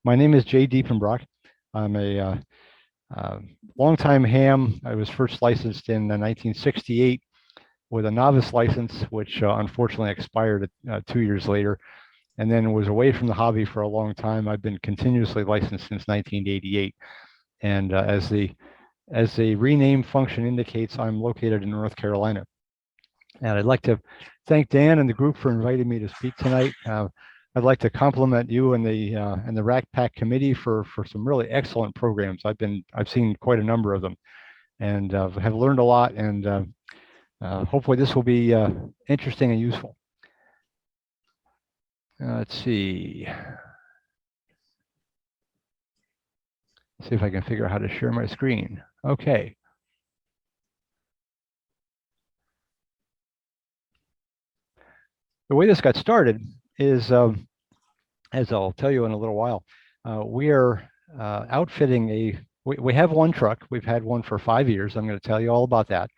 My name is Jay Diepenbrock. I'm a longtime ham. I was first licensed in 1968 with a novice license, which unfortunately expired 2 years later, and then was away from the hobby for a long time. I've been continuously licensed since 1988, and as the rename function indicates, I'm located in North Carolina. And I'd like to thank Dan and the group for inviting me to speak tonight. I'd like to compliment you and the Rack Pack committee for some really excellent programs. I've seen quite a number of them, and have learned a lot. And hopefully this will be interesting and useful. Let's see. See if I can figure out how to share my screen. Okay. The way this got started is, as I'll tell you in a little while, we are outfitting we have one truck. We've had one for 5 years. I'm going to tell you all about that.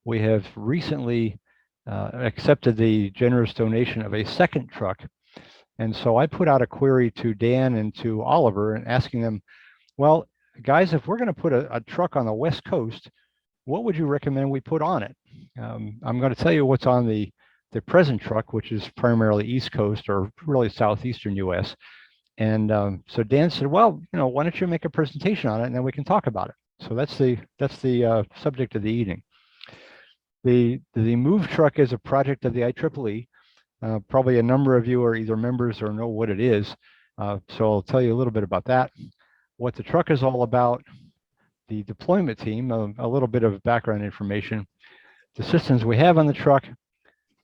We have recently accepted the generous donation of a second truck. And so I put out a query to Dan and to Oliver and asking them, well, guys, if we're going to put a truck on the West Coast, what would you recommend we put on it? I'm going to tell you what's on the present truck, which is primarily East Coast or really southeastern US. And so Dan said, well, why don't you make a presentation on it and then we can talk about it. So that's the subject of the evening. The Move truck is a project of the IEEE. Probably a number of you are either members or know what it is. So I'll tell you a little bit about that, what the truck is all about, the deployment team, a little bit of background information, the systems we have on the truck,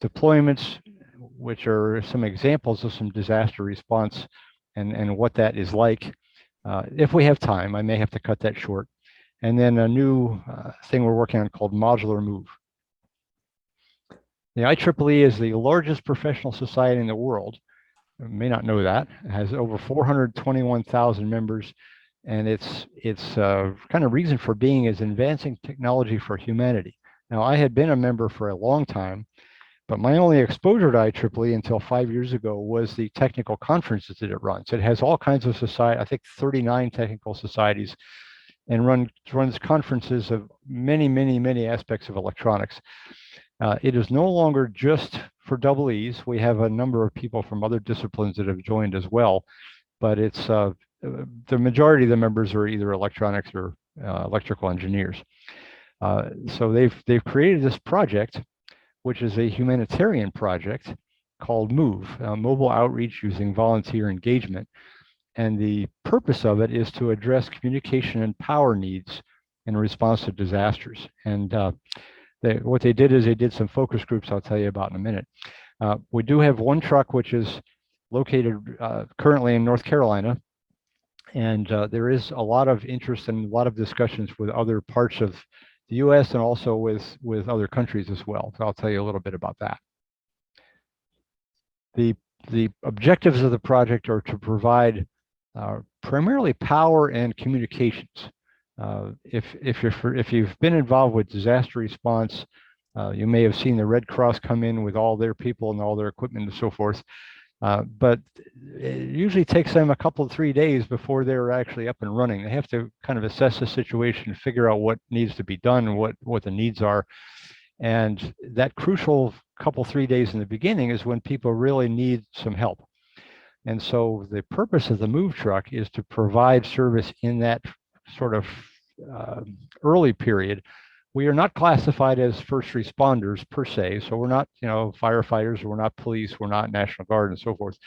deployments, which are some examples of some disaster response and what that is like. If we have time, I may have to cut that short. And then a new thing we're working on called Modular Move. The IEEE is the largest professional society in the world. You may not know that. It has over 421,000 members, and its kind of reason for being is advancing technology for humanity. Now, I had been a member for a long time, but my only exposure to IEEE until 5 years ago was the technical conferences that it runs. It has all kinds of society, I think 39 technical societies, and runs conferences of many aspects of electronics. It is no longer just for EEs. We have a number of people from other disciplines that have joined as well, but it's the majority of the members are either electronics or electrical engineers. So they've created this project, which is a humanitarian project called MOVE, Mobile Outreach Using Volunteer Engagement. And the purpose of it is to address communication and power needs in response to disasters. And what they did is they did some focus groups I'll tell you about in a minute. We do have one truck which is located currently in North Carolina, and there is a lot of interest and a lot of discussions with other parts of the US and also with other countries as well. So I'll tell you a little bit about that. The objectives of the project are to provide primarily power and communications. If you've been involved with disaster response, you may have seen the Red Cross come in with all their people and all their equipment and so forth. But it usually takes them a couple of 3 days before they're actually up and running. They have to kind of assess the situation, figure out what needs to be done and what the needs are. And that crucial couple 3 days in the beginning is when people really need some help. And so the purpose of the Move truck is to provide service in that sort of early period. We are not classified as first responders per se, so we're not, firefighters, we're not police, we're not National Guard and so forth.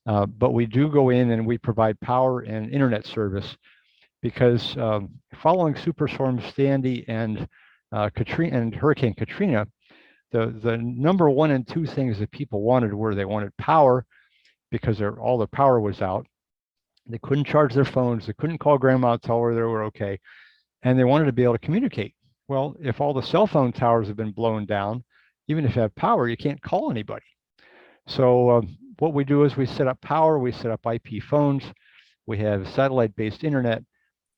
But we do go in and we provide power and internet service because following Superstorm Sandy and Katrina and Hurricane Katrina, the number 1 and 2 things that people wanted were they wanted power because all the power was out. They couldn't charge their phones. They couldn't call grandma and tell her they were okay. And they wanted to be able to communicate. Well, if all the cell phone towers have been blown down, even if you have power, you can't call anybody. So what we do is we set up power, we set up IP phones, we have satellite-based internet,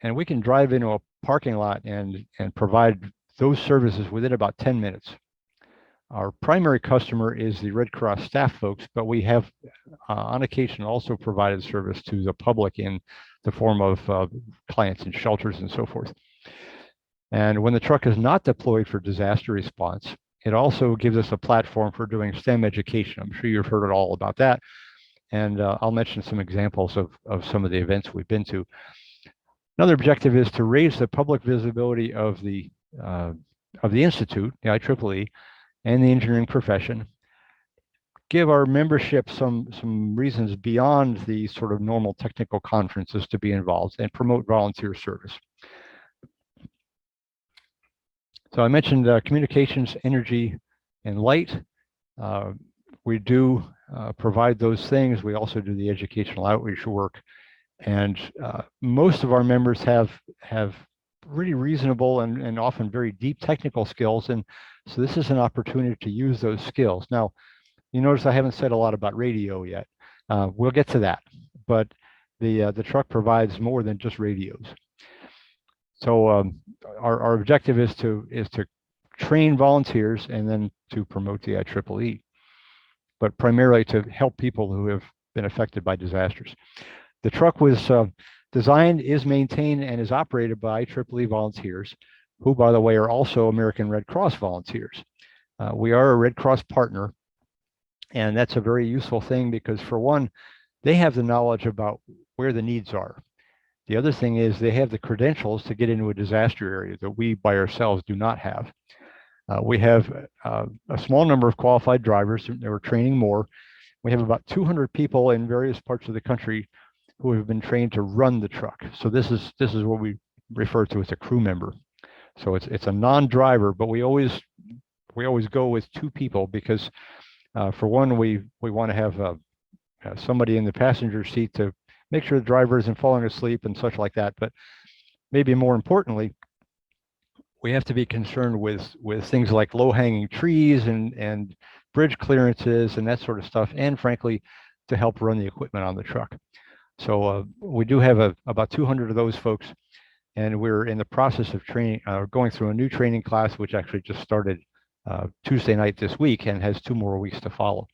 and we can drive into a parking lot and provide those services within about 10 minutes. Our primary customer is the Red Cross staff folks, but we have on occasion also provided service to the public in the form of clients in shelters and so forth. And when the truck is not deployed for disaster response, it also gives us a platform for doing STEM education. I'm sure you've heard it all about that. And I'll mention some examples of some of the events we've been to. Another objective is to raise the public visibility of the Institute, the IEEE, and the engineering profession, give our membership some reasons beyond the sort of normal technical conferences to be involved, and promote volunteer service. So I mentioned communications, energy, and light. We do provide those things. We also do the educational outreach work. And most of our members have really reasonable and often very deep technical skills. And so this is an opportunity to use those skills. Now, you notice I haven't said a lot about radio yet. We'll get to that. But the truck provides more than just radios. So our objective is to train volunteers and then to promote the IEEE, but primarily to help people who have been affected by disasters. The truck was designed, is maintained, and is operated by IEEE volunteers, who, by the way, are also American Red Cross volunteers. We are a Red Cross partner, and that's a very useful thing because, for one, they have the knowledge about where the needs are. The other thing is they have the credentials to get into a disaster area that we by ourselves do not have. We have a small number of qualified drivers. We're training more. We have about 200 people in various parts of the country who have been trained to run the truck. So this is what we refer to as a crew member. So it's a non-driver, but we always go with two people because, for one, we want to have somebody in the passenger seat to make sure the driver isn't falling asleep and such like that. But maybe more importantly, we have to be concerned with things like low-hanging trees and bridge clearances and that sort of stuff, and frankly, to help run the equipment on the truck. So we do have about 200 of those folks, and we're in the process of training, going through a new training class, which actually just started Tuesday night this week and has 2 more weeks to follow.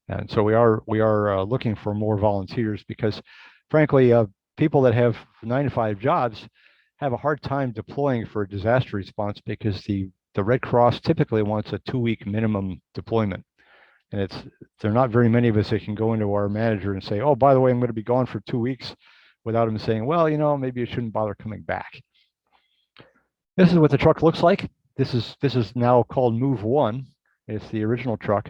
And so we are looking for more volunteers because, frankly, people that have 9-to-5 jobs have a hard time deploying for a disaster response because the Red Cross typically wants a 2-week minimum deployment. And there are not very many of us that can go into our manager and say, oh, by the way, I'm going to be gone for 2 weeks, without him saying, well, maybe you shouldn't bother coming back. This is what the truck looks like. This is now called Move 1. It's the original truck.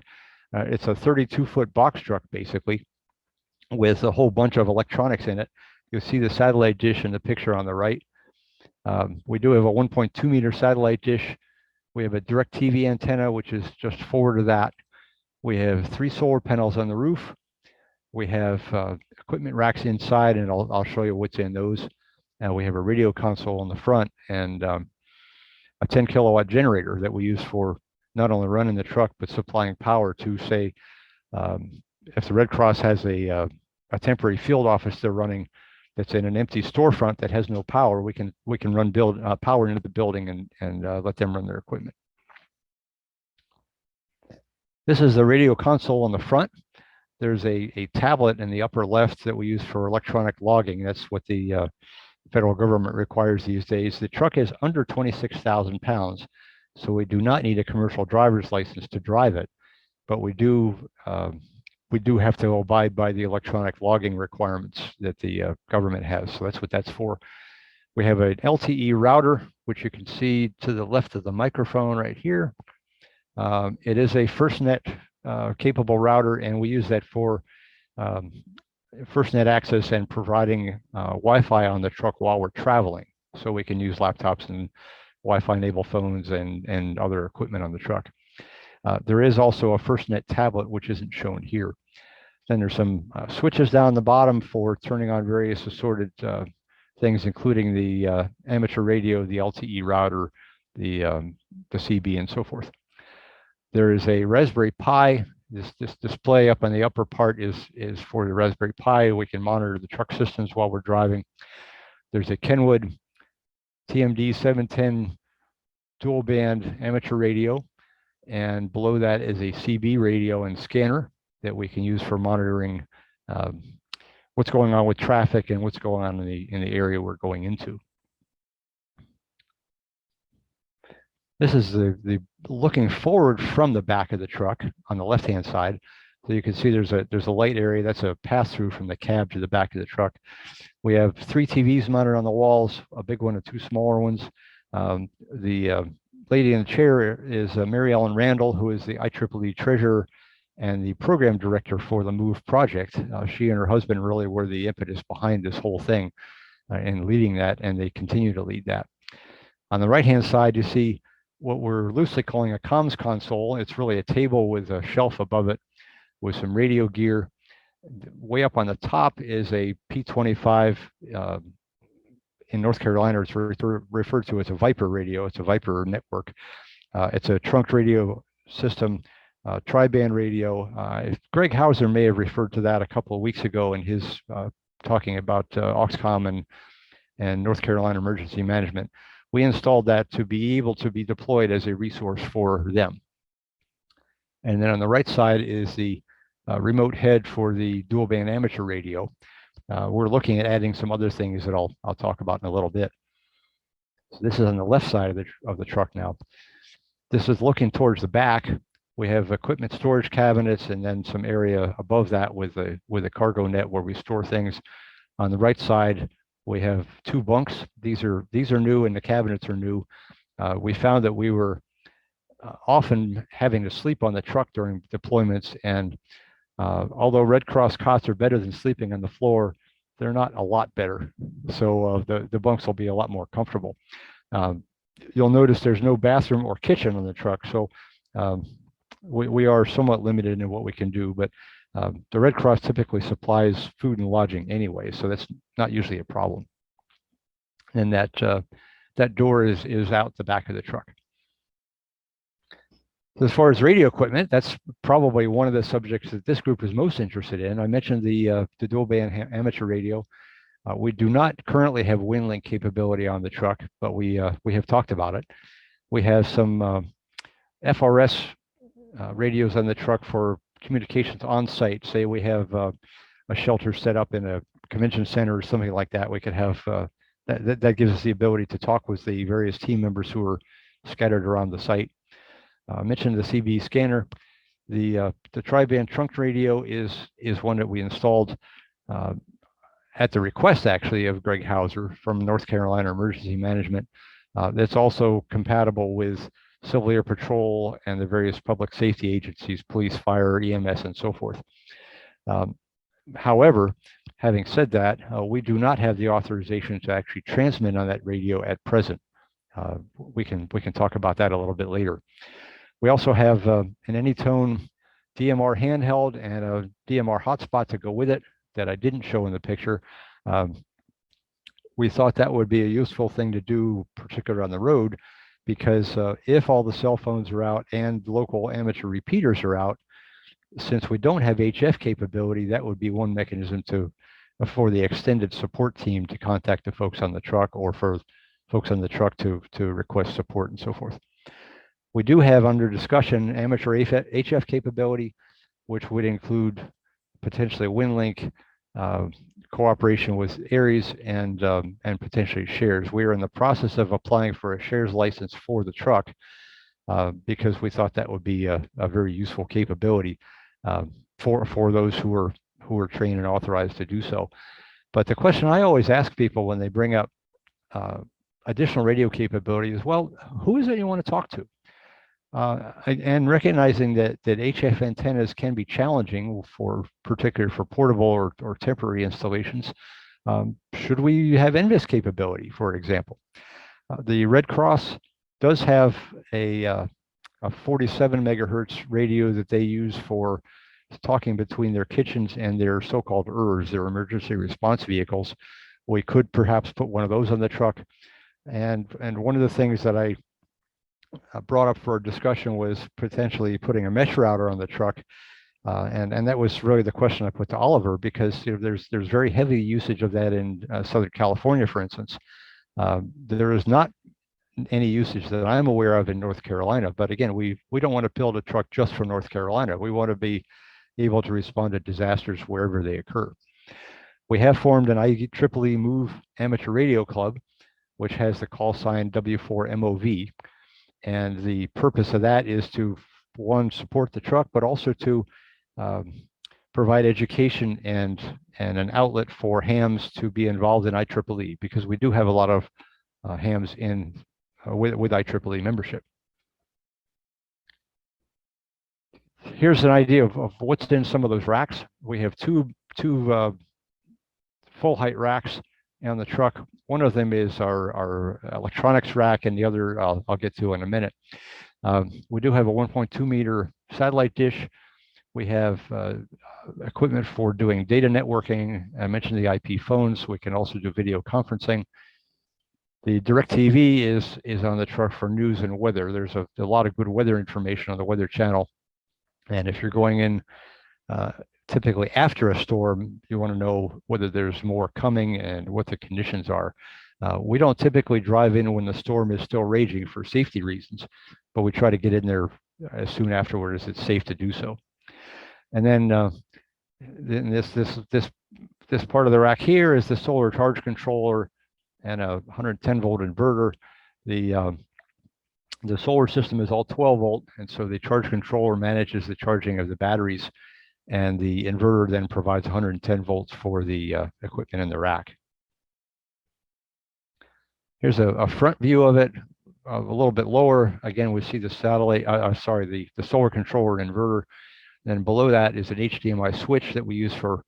It's a 32-foot box truck, basically, with a whole bunch of electronics in it. You'll see the satellite dish in the picture on the right. We do have a 1.2-meter satellite dish. We have a direct TV antenna, which is just forward of that. We have 3 solar panels on the roof. We have equipment racks inside, and I'll show you what's in those. And we have a radio console on the front and a 10-kilowatt generator that we use for not only running the truck, but supplying power to, say, if the Red Cross has a temporary field office they're running that's in an empty storefront that has no power, we can run power into the building and let them run their equipment. This is the radio console on the front. There's a tablet in the upper left that we use for electronic logging. That's what the federal government requires these days. The truck is under 26,000 pounds, so we do not need a commercial driver's license to drive it, but we do have to abide by the electronic logging requirements that the government has. So that's what that's for. We have an LTE router, which you can see to the left of the microphone right here. It is a FirstNet capable router, and we use that for FirstNet access and providing Wi-Fi on the truck while we're traveling. So we can use laptops and Wi-Fi enabled phones and other equipment on the truck. There is also a FirstNet tablet, which isn't shown here. Then there's some switches down the bottom for turning on various assorted things, including the amateur radio, the LTE router, the CB, and so forth. There is a Raspberry Pi. This display up on the upper part is for the Raspberry Pi. We can monitor the truck systems while we're driving. There's a Kenwood TMD 710 dual band amateur radio. and below that is a CB radio and scanner that we can use for monitoring what's going on with traffic and what's going on in the area we're going into. This is the looking forward from the back of the truck on the left-hand side. So you can see there's a light area. That's a pass-through from the cab to the back of the truck. We have 3 TVs mounted on the walls, a big one and 2 smaller ones. The lady in the chair is Mary Ellen Randall, who is the IEEE treasurer and the program director for the MOVE project. She and her husband really were the impetus behind this whole thing and leading that, and they continue to lead that. On the right-hand side, you see what we're loosely calling a comms console. It's really a table with a shelf above it with some radio gear. Way up on the top is a P25. In North Carolina, it's referred to as a Viper radio. It's a Viper network. It's a trunked radio system, tri-band radio. Greg Hauser may have referred to that a couple of weeks ago in his talking about Auxcom and North Carolina emergency management. We installed that to be able to be deployed as a resource for them. And then on the right side is the remote head for the dual band amateur radio. We're looking at adding some other things that I'll talk about in a little bit. So this is on the left side of the truck now. This is looking towards the back. We have equipment storage cabinets and then some area above that with a cargo net where we store things. On the right side, we have 2 bunks. These are new and the cabinets are new. We found that we were often having to sleep on the truck during deployments, and although Red Cross cots are better than sleeping on the floor, they're not a lot better. So the bunks will be a lot more comfortable. You'll notice there's no bathroom or kitchen on the truck, so we are somewhat limited in what we can do, but the Red Cross typically supplies food and lodging anyway, so that's not usually a problem. And that door is out the back of the truck. As far as radio equipment, that's probably one of the subjects that this group is most interested in. I mentioned the dual band amateur radio. We do not currently have Winglink capability on the truck, but we have talked about it. We have some FRS radios on the truck for communications on site. Say we have a shelter set up in a convention center or something like that. We could have that gives us the ability to talk with the various team members who are scattered around the site. I mentioned the CB scanner. The tri-band trunk radio is one that we installed at the request actually of Greg Hauser from North Carolina Emergency Management. That's also compatible with Civil Air Patrol and the various public safety agencies, police, fire, EMS, and so forth. However, having said that, we do not have the authorization to actually transmit on that radio at present. We can talk about that a little bit later. We also have an Anytone DMR handheld and a DMR hotspot to go with it that I didn't show in the picture. We thought that would be a useful thing to do, particularly on the road, because if all the cell phones are out and local amateur repeaters are out, since we don't have HF capability, that would be one mechanism for the extended support team to contact the folks on the truck, or for folks on the truck to request support and so forth. We do have under discussion amateur HF capability, which would include potentially Winglink, cooperation with Aries, and potentially shares. We are in the process of applying for a shares license for the truck because we thought that would be a very useful capability for those who are trained and authorized to do so. But the question I always ask people when they bring up additional radio capability is, well, who is it you want to talk to? And recognizing that HF antennas can be challenging particularly for portable or temporary installations, should we have NVIS capability, for example? The Red Cross does have a 47 megahertz radio that they use for talking between their kitchens and their so-called ERVs, their emergency response vehicles. We could perhaps put one of those on the truck. And one of the things that I brought up for a discussion was potentially putting a mesh router on the truck, and that was really the question I put to Oliver, because there's very heavy usage of that in Southern California, for instance. There is not any usage that I'm aware of in North Carolina. But again, we don't want to build a truck just for North Carolina. We want to be able to respond to disasters wherever they occur. We have formed an IEEE Move Amateur Radio Club, which has the call sign W4MOV. And the purpose of that is to, one, support the truck, but also to provide education and an outlet for hams to be involved in IEEE, because we do have a lot of hams in with IEEE membership. Here's an idea of what's in some of those racks. We have two full height racks on the truck. One of them is our electronics rack, and the other I'll get to in a minute. We do have a 1.2 meter satellite dish. We have equipment for doing data networking. I mentioned the IP phones. We can also do video conferencing. The DirecTV is on the truck for news and weather. There's a lot of good weather information on the Weather Channel. And if you're going in typically after a storm, you want to know whether there's more coming and what the conditions are. We don't typically drive in when the storm is still raging for safety reasons, but we try to get in there as soon afterward as it's safe to do so. And then this part of the rack here is the solar charge controller and a 110 volt inverter. The solar system is all 12 volt, and so the charge controller manages the charging of the batteries, and the inverter then provides 110 volts for the equipment in the rack. Here's a front view of it, a little bit lower. Again, we see the satellite, the solar controller and inverter. Then below that is an HDMI switch that we use for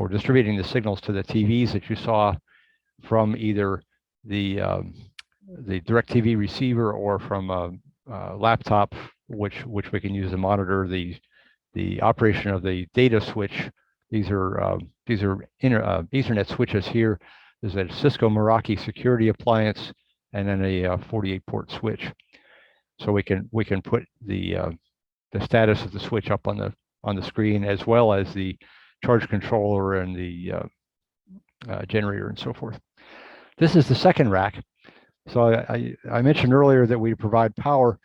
distributing the signals to the TVs that you saw from either the DirecTV receiver or from a laptop, which we can use to monitor the operation of the data switch. These are Ethernet switches here. There's a Cisco Meraki security appliance, and then a 48 port switch. So we can put the status of the switch up on the screen, as well as the charge controller and the generator and so forth. This is the second rack. So I mentioned earlier that we provide power.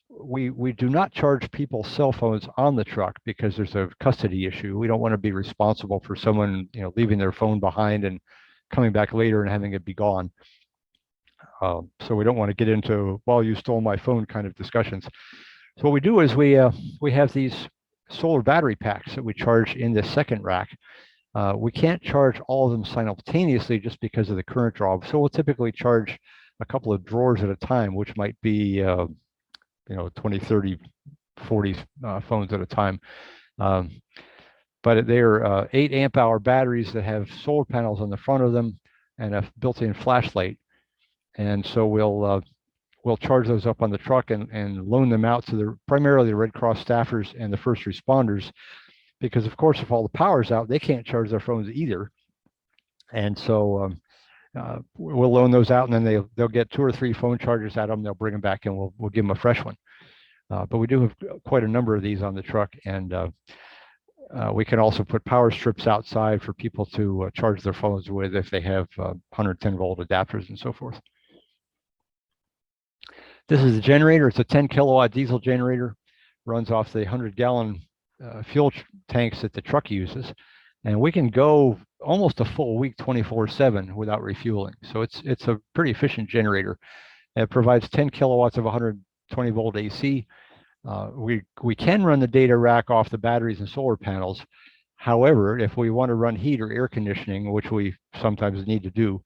We do not charge people's cell phones on the truck because there's a custody issue. We don't want to be responsible for someone leaving their phone behind and coming back later and having it be gone. So we don't want to get into, well, you stole my phone kind of discussions. So what we do is we have these solar battery packs that we charge in the second rack. We can't charge all of them simultaneously just because of the current draw. So we'll typically charge a couple of drawers at a time, which might be 20, 30, 40 phones at a time. But they're 8 amp hour batteries that have solar panels on the front of them and a built-in flashlight. And so we'll charge those up on the truck and loan them out to primarily the Red Cross staffers and the first responders, because of course, if all the power's out, they can't charge their phones either. And so we'll loan those out, and then they'll get 2 or 3 phone chargers out of them. They'll bring them back, and we'll give them a fresh one. But we do have quite a number of these on the truck, and we can also put power strips outside for people to charge their phones with if they have 110 volt adapters and so forth. This is the generator. It's a 10 kilowatt diesel generator, runs off the 100-gallon fuel tanks that the truck uses, and we can go almost a full week 24/7 without refueling. So it's a pretty efficient generator. It provides 10 kilowatts of 120 volt AC. We can run the data rack off the batteries and solar panels. However, if we want to run heat or air conditioning, which we sometimes need to do,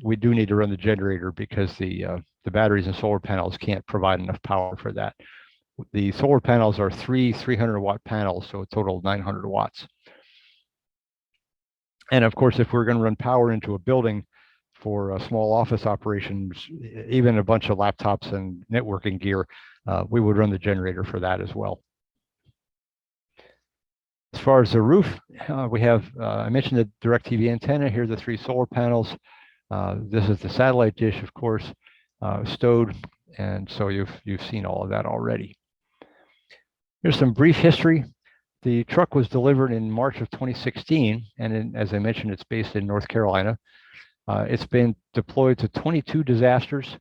we do need to run the generator because the batteries and solar panels can't provide enough power for that. The solar panels are 300 watt panels, so a total of 900 watts. And of course, if we're going to run power into a building for small office operations, even a bunch of laptops and networking gear, we would run the generator for that as well. As far as the roof, we have, I mentioned the DirecTV antenna. Here are the 3 solar panels. This is the satellite dish, of course, stowed, and so you've seen all of that already. Here's some brief history. The truck was delivered in March of 2016, and as I mentioned, it's based in North Carolina. It's been deployed to 22 disasters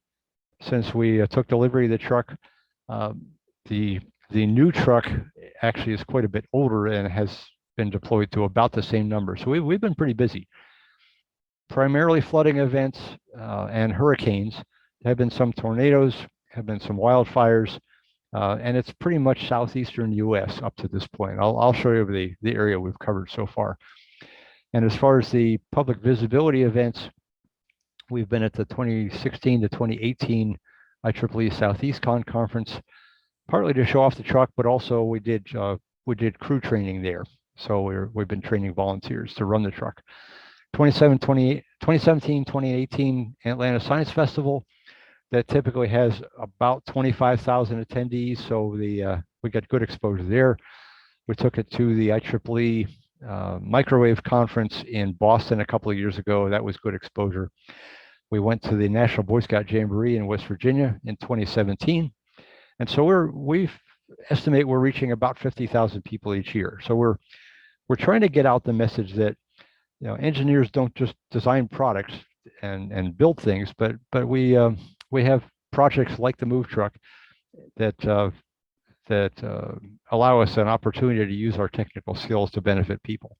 since we took delivery of the truck. The new truck actually is quite a bit older and has been deployed to about the same number. So we've been pretty busy. Primarily flooding events and hurricanes. There have been some tornadoes, have been some wildfires, and it's pretty much southeastern U.S. up to this point. I'll show you the area we've covered so far. And as far as the public visibility events, we've been at the 2016 to 2018 IEEE Southeast Con conference, partly to show off the truck, but also we did crew training there. So we've been training volunteers to run the truck. 2017, 2018 Atlanta Science Festival that typically has about 25,000 attendees. So we got good exposure there. We took it to the IEEE microwave conference in Boston a couple of years ago. That was good exposure. We went to the National Boy Scout Jamboree in West Virginia in 2017. And so we estimate we're reaching about 50,000 people each year. So we're trying to get out the message that, you know, engineers don't just design products and build things, but we have projects like the Move truck that allow us an opportunity to use our technical skills to benefit people.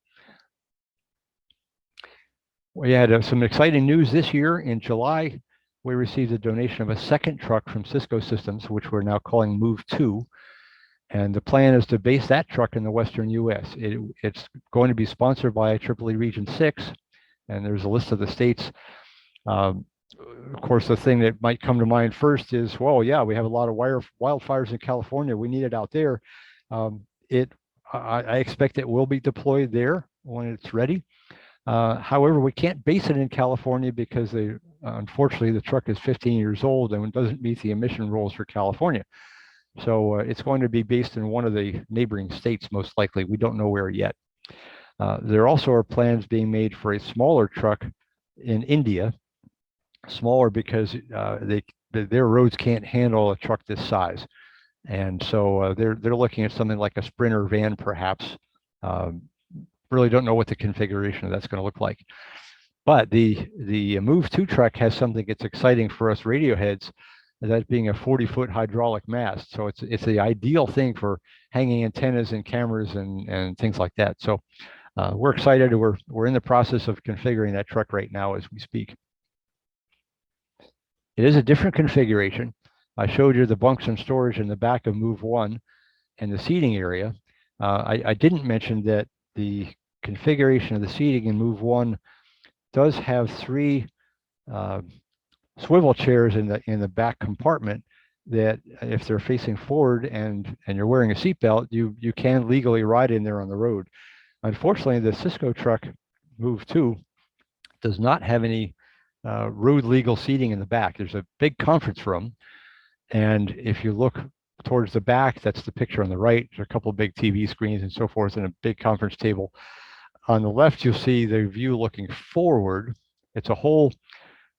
We had some exciting news this year. In July, we received a donation of a second truck from Cisco Systems, which we're now calling Move 2. And the plan is to base that truck in the Western U.S. It's going to be sponsored by IEEE Region 6, and there's a list of the states. Of course, the thing that might come to mind first is, well, yeah, we have a lot of wildfires in California. We need it out there. I expect it will be deployed there when it's ready. However, we can't base it in California because unfortunately the truck is 15 years old and doesn't meet the emission rules for California. So it's going to be based in one of the neighboring states, most likely. We don't know where yet. There also are plans being made for a smaller truck in India, smaller because their roads can't handle a truck this size. And so they're looking at something like a Sprinter van, perhaps. Really don't know what the configuration of that's going to look like. But the Move 2 truck has something that's exciting for us radio heads, that being a 40-foot hydraulic mast. So it's the ideal thing for hanging antennas and cameras and things like that. So we're excited. We're in the process of configuring that truck right now as we speak. It is a different configuration. I showed you the bunks and storage in the back of Move 1 and the seating area. I didn't mention that the configuration of the seating in Move 1 does have 3 swivel chairs in the back compartment that if they're facing forward and you're wearing a seatbelt, you can legally ride in there on the road. Unfortunately, the Cisco truck Move 2 does not have any road legal seating in the back. There's a big conference room, and if you look towards the back, that's the picture on the right. There's a couple of big TV screens and so forth, and a big conference table. On the left, you'll see the view looking forward. It's a whole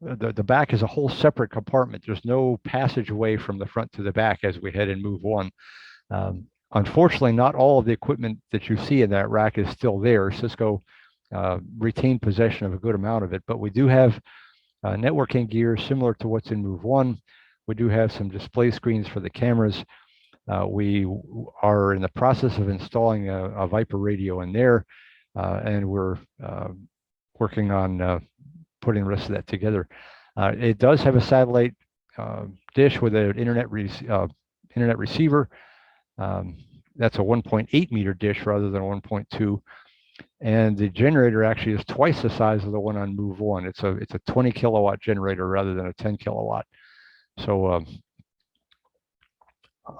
the back is a whole separate compartment. There's no passageway from the front to the back as we head in Move 1. Unfortunately, not all of the equipment that you see in that rack is still there. Cisco retained possession of a good amount of it, but we do have networking gear similar to what's in Move 1. We do have some display screens for the cameras. We are in the process of installing a Viper radio in there, and we're working on putting the rest of that together. It does have a satellite dish with an internet receiver. That's a 1.8 meter dish rather than a 1.2. And the generator actually is twice the size of the one on Move 1. It's a 20 kilowatt generator rather than a 10 kilowatt. So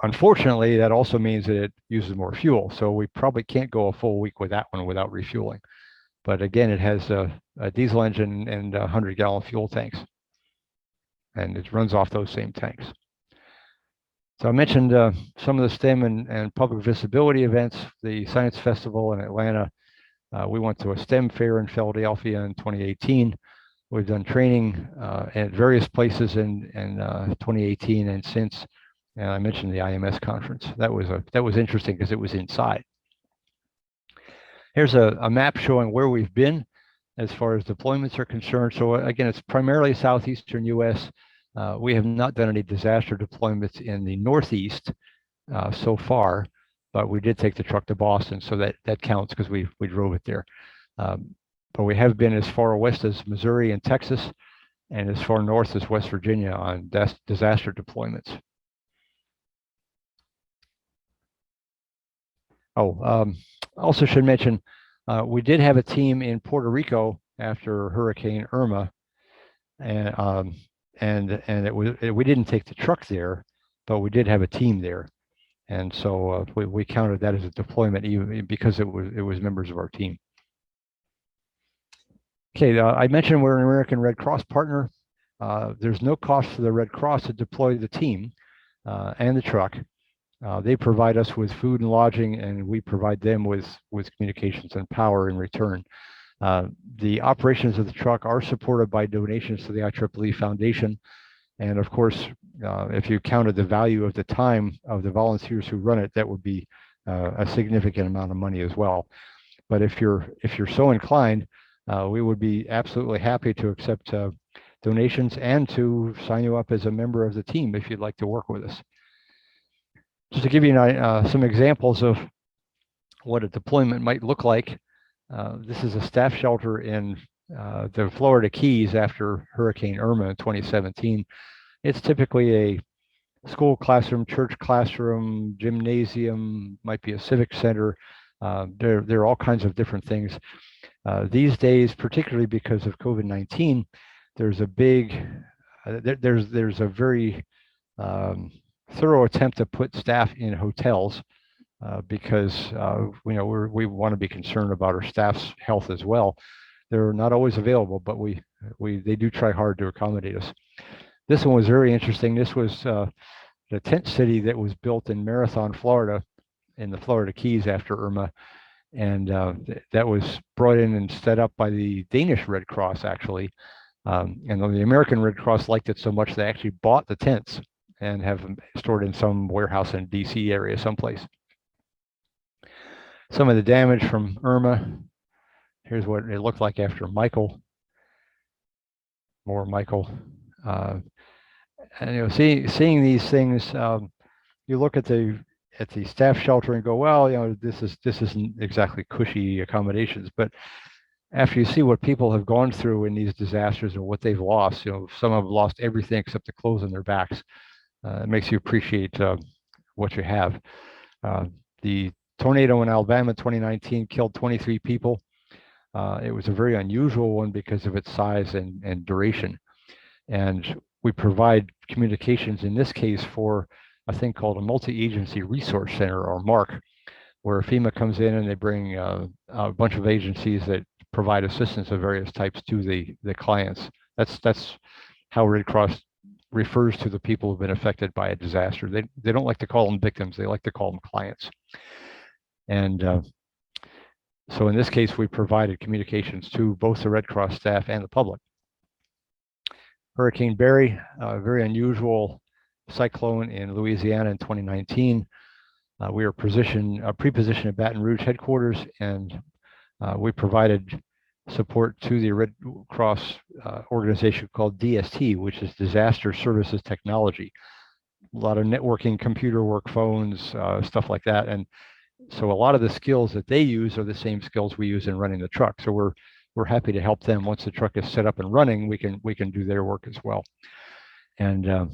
unfortunately, that also means that it uses more fuel. So we probably can't go a full week with that one without refueling. But again, it has a diesel engine and 100-gallon fuel tanks. And it runs off those same tanks. So I mentioned some of the STEM and public visibility events, the Science Festival in Atlanta. We went to a STEM fair in Philadelphia in 2018. We've done training at various places in 2018 and since. And I mentioned the IMS conference. That was interesting because it was inside. Here's a map showing where we've been as far as deployments are concerned. So again, it's primarily southeastern U.S. We have not done any disaster deployments in the Northeast so far, but we did take the truck to Boston, so that counts because we drove it there. But we have been as far west as Missouri and Texas, and as far north as West Virginia on disaster deployments. Also should mention, we did have a team in Puerto Rico after Hurricane Irma, and we didn't take the truck there, but we did have a team there, and so we counted that as a deployment even because it was members of our team. Okay, I mentioned we're an American Red Cross partner. There's no cost for the Red Cross to deploy the team and the truck. They provide us with food and lodging, and we provide them with communications and power in return. The operations of the truck are supported by donations to the IEEE Foundation. And of course, if you counted the value of the time of the volunteers who run it, that would be a significant amount of money as well. But if you're so inclined, we would be absolutely happy to accept donations and to sign you up as a member of the team if you'd like to work with us. Just to give you some examples of what a deployment might look like, this is a staff shelter in the Florida Keys after Hurricane Irma in 2017. It's typically a school classroom, church classroom, gymnasium, might be a civic center. There are all kinds of different things. These days, particularly because of COVID-19, there's a big, there's a very thorough attempt to put staff in hotels because we want to be concerned about our staff's health as well. They're not always available, but they do try hard to accommodate us. This one was very interesting. This was the tent city that was built in Marathon, Florida, in the Florida Keys after Irma. And that was brought in and set up by the Danish Red Cross, actually. And the American Red Cross liked it so much they actually bought the tents and have them stored in some warehouse in DC area someplace. Some of the damage from Irma. Here's what it looked like after Michael. More Michael. And seeing these things, you look at the staff shelter and go, well, this isn't exactly cushy accommodations. But after you see what people have gone through in these disasters and what they've lost, some have lost everything except the clothes on their backs. It makes you appreciate what you have. The tornado in Alabama in 2019 killed 23 people. It was a very unusual one because of its size and duration. And we provide communications in this case for a thing called a multi-agency resource center, or MARC, where FEMA comes in and they bring a bunch of agencies that provide assistance of various types to the clients. That's how Red Cross refers to the people who've been affected by a disaster. They don't like to call them victims, they like to call them clients. And so in this case, we provided communications to both the Red Cross staff and the public. Hurricane Barry, a very unusual cyclone in Louisiana in 2019. We were pre-positioned at Baton Rouge headquarters, and we provided support to the Red Cross organization called DST, which is Disaster Services Technology. A lot of networking, computer work, phones, stuff like that. And so a lot of the skills that they use are the same skills we use in running the truck. So we're happy to help them. Once the truck is set up and running, we can do their work as well. And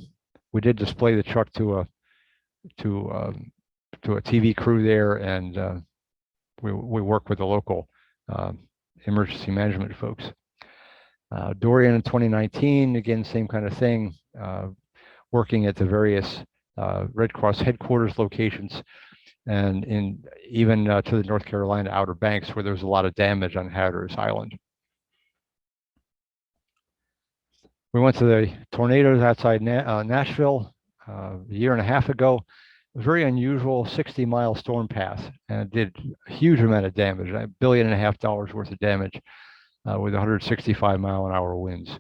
we did display the truck to a TV crew there, and we work with the local emergency management folks. Dorian in 2019, again, same kind of thing, working at the various Red Cross headquarters locations, and even to the North Carolina Outer Banks, where there was a lot of damage on Hatteras Island. We went to the tornadoes outside Nashville a year and a half ago. A very unusual 60-mile storm path, and it did a huge amount of damage, $1.5 billion worth of damage with 165-mile-an-hour winds.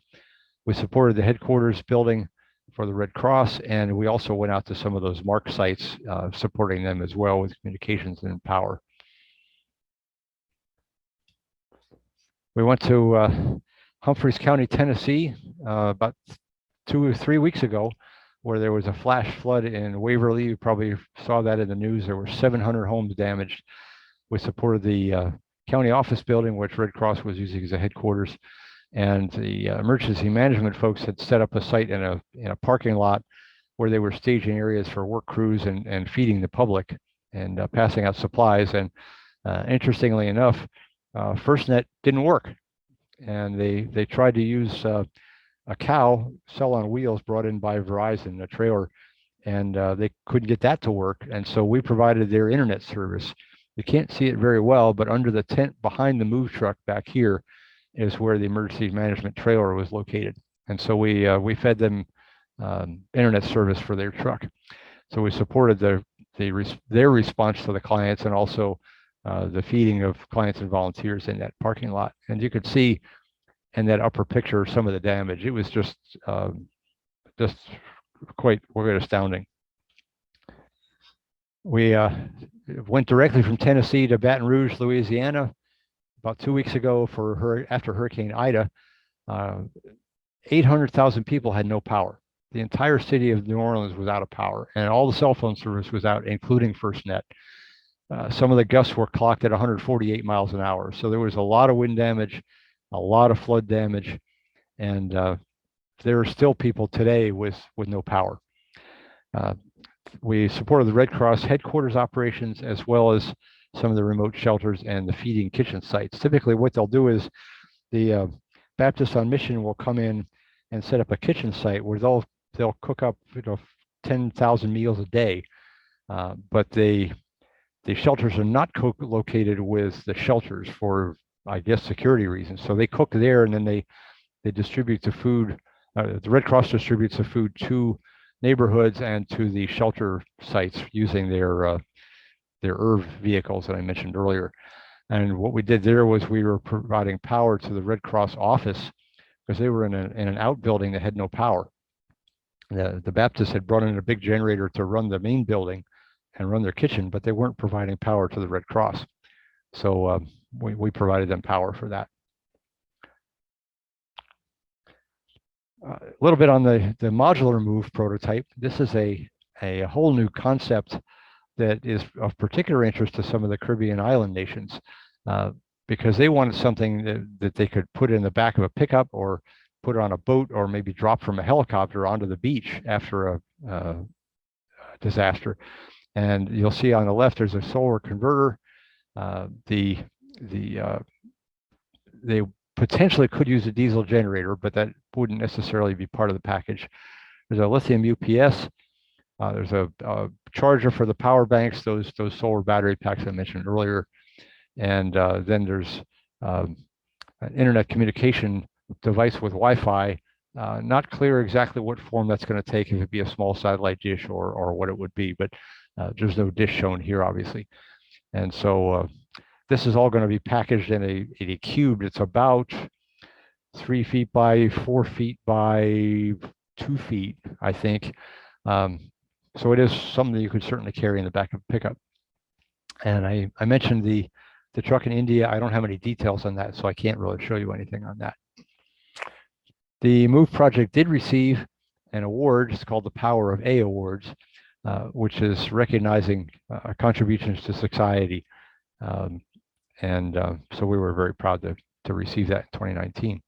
We supported the headquarters building for the Red Cross, and we also went out to some of those MARC sites, supporting them as well with communications and power. We went to Humphreys County, Tennessee, about 2 or 3 weeks ago, where there was a flash flood in Waverly. You probably saw that in the news. There were 700 homes damaged. We supported the county office building, which Red Cross was using as a headquarters, and the emergency management folks had set up a site in a parking lot where they were staging areas for work crews and feeding the public and passing out supplies. And interestingly enough, FirstNet didn't work, and they tried to use a cow cell on wheels brought in by Verizon, a trailer, and they couldn't get that to work. And so we provided their internet service. You can't see it very well, but under the tent behind the move truck back here is where the emergency management trailer was located. And so we fed them internet service for their truck. So we supported their response to the clients, and also the feeding of clients and volunteers in that parking lot. And you could see in that upper picture some of the damage. It was just quite astounding. We went directly from Tennessee to Baton Rouge, Louisiana, about 2 weeks ago after Hurricane Ida. 800,000 people had no power. The entire city of New Orleans was out of power, and all the cell phone service was out, including FirstNet. Some of the gusts were clocked at 148 miles an hour. So there was a lot of wind damage, a lot of flood damage, and there are still people today with no power. We supported the Red Cross headquarters operations, as well as some of the remote shelters and the feeding kitchen sites. Typically what they'll do is the Baptists on mission will come in and set up a kitchen site where they'll cook up 10,000 meals a day, but the shelters are not located with the shelters for, I guess, security reasons. So they cook there, and then they distribute the food. The Red Cross distributes the food to neighborhoods and to the shelter sites using their IRV vehicles that I mentioned earlier. And what we did there was we were providing power to the Red Cross office, because they were in an outbuilding that had no power. The Baptists had brought in a big generator to run the main building and run their kitchen, but they weren't providing power to the Red Cross. So we provided them power for that. A little bit on the modular move prototype. This is a whole new concept that is of particular interest to some of the Caribbean island nations, because they wanted something that they could put in the back of a pickup, or put on a boat, or maybe drop from a helicopter onto the beach after a disaster. And you'll see on the left there's a solar converter. They potentially could use a diesel generator, but that wouldn't necessarily be part of the package. There's a lithium UPS. There's a charger for the power banks, those solar battery packs I mentioned earlier. And then there's an internet communication device with Wi-Fi. Not clear exactly what form that's going to take, if it be a small satellite dish or what it would be, but there's no dish shown here, obviously. And so this is all going to be packaged in a cube. It's about 3 feet by 4 feet by 2 feet, I think. So it is something that you could certainly carry in the back of a pickup. And I mentioned the truck in India. I don't have any details on that, so I can't really show you anything on that. The MOVE project did receive an award. It's called the Power of A Awards, which is recognizing contributions to society. So we were very proud to receive that in 2019.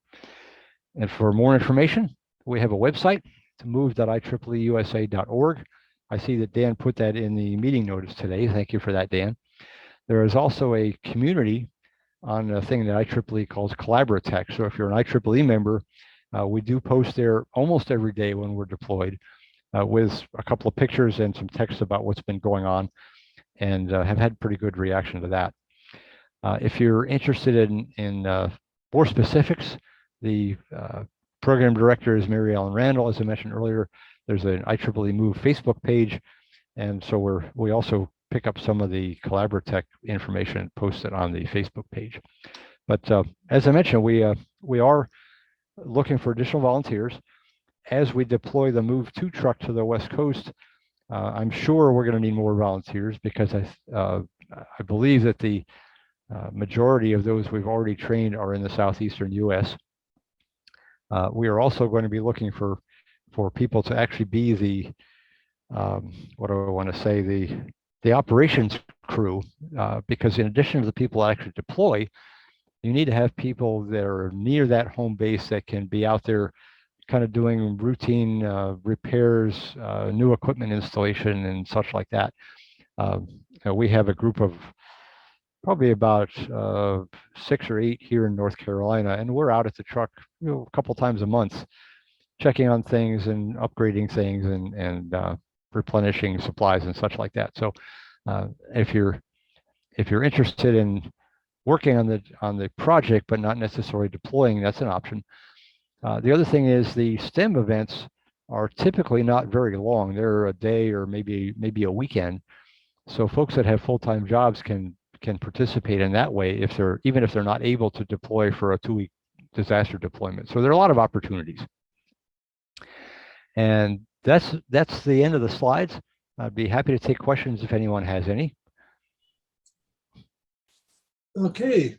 And for more information, we have a website, move.ieeeusa.org. I see that Dan put that in the meeting notice today. Thank you for that, Dan. There is also a community on a thing that IEEE calls Collaboratech. So if you're an IEEE member, we do post there almost every day when we're deployed, with a couple of pictures and some text about what's been going on, and have had pretty good reaction to that. If you're interested in more specifics, the program director is Mary Ellen Randall. As I mentioned earlier, there's an IEEE MOVE Facebook page, and so we also pick up some of the Collaboratech information and post it on the Facebook page. But as I mentioned, we are looking for additional volunteers. As we deploy the MOVE 2 truck to the West Coast, I'm sure we're going to need more volunteers, because I believe that the Majority of those we've already trained are in the southeastern U.S. We are also going to be looking for people to actually be the what do I want to say, the operations crew, because in addition to the people that actually deploy, you need to have people that are near that home base that can be out there kind of doing routine repairs, new equipment installation and such like that. We have a group of probably about 6 or 8 here in North Carolina, and we're out at the truck a couple times a month, checking on things and upgrading things and replenishing supplies and such like that. So if you're interested in working on the project but not necessarily deploying, that's an option. The other thing is the STEM events are typically not very long. They're a day or maybe a weekend. So folks that have full-time jobs can participate in that way even if they're not able to deploy for a 2-week disaster deployment. So there are a lot of opportunities. And that's the end of the slides. I'd be happy to take questions if anyone has any. Okay.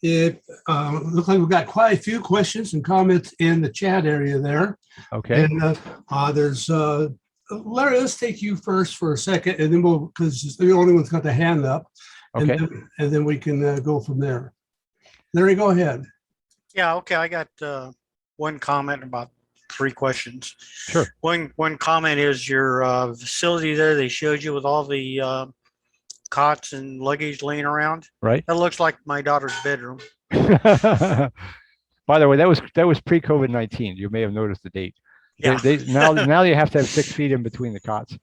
It looks like we've got quite a few questions and comments in the chat area there. Okay. And there's Larry, let's take you first for a second, and then because you're the only one that's got the hand up. Okay. And then we can go from there. Larry, go ahead. Yeah, okay. I got one comment about 3 questions. Sure. One comment is your facility there they showed you with all the cots and luggage laying around. Right. That looks like my daughter's bedroom. By the way, that was pre-COVID-19. You may have noticed the date. Yeah. Now you have to have 6 feet in between the cots.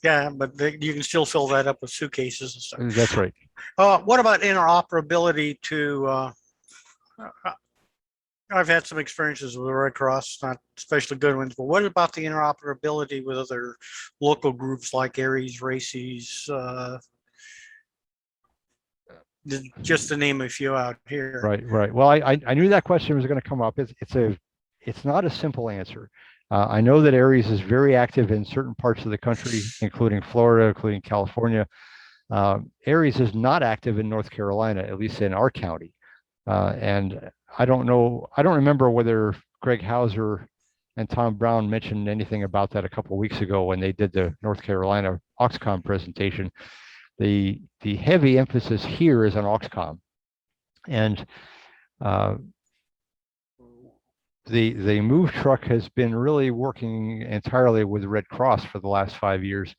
Yeah, but you can still fill that up with suitcases and stuff. That's right. What about interoperability to? I've had some experiences with the Red Cross, not especially good ones, but what about the interoperability with other local groups like Aries, Races, just to name a few out here? Right. Well, I knew that question was going to come up. It's not a simple answer. I know that Aries is very active in certain parts of the country, including Florida, including California. Aries is not active in North Carolina, at least in our county. And I don't remember whether Greg Hauser and Tom Brown mentioned anything about that a couple of weeks ago when they did the North Carolina Oxcom presentation. The heavy emphasis here is on Oxcom. And the move truck has been really working entirely with the Red Cross for the last 5 years,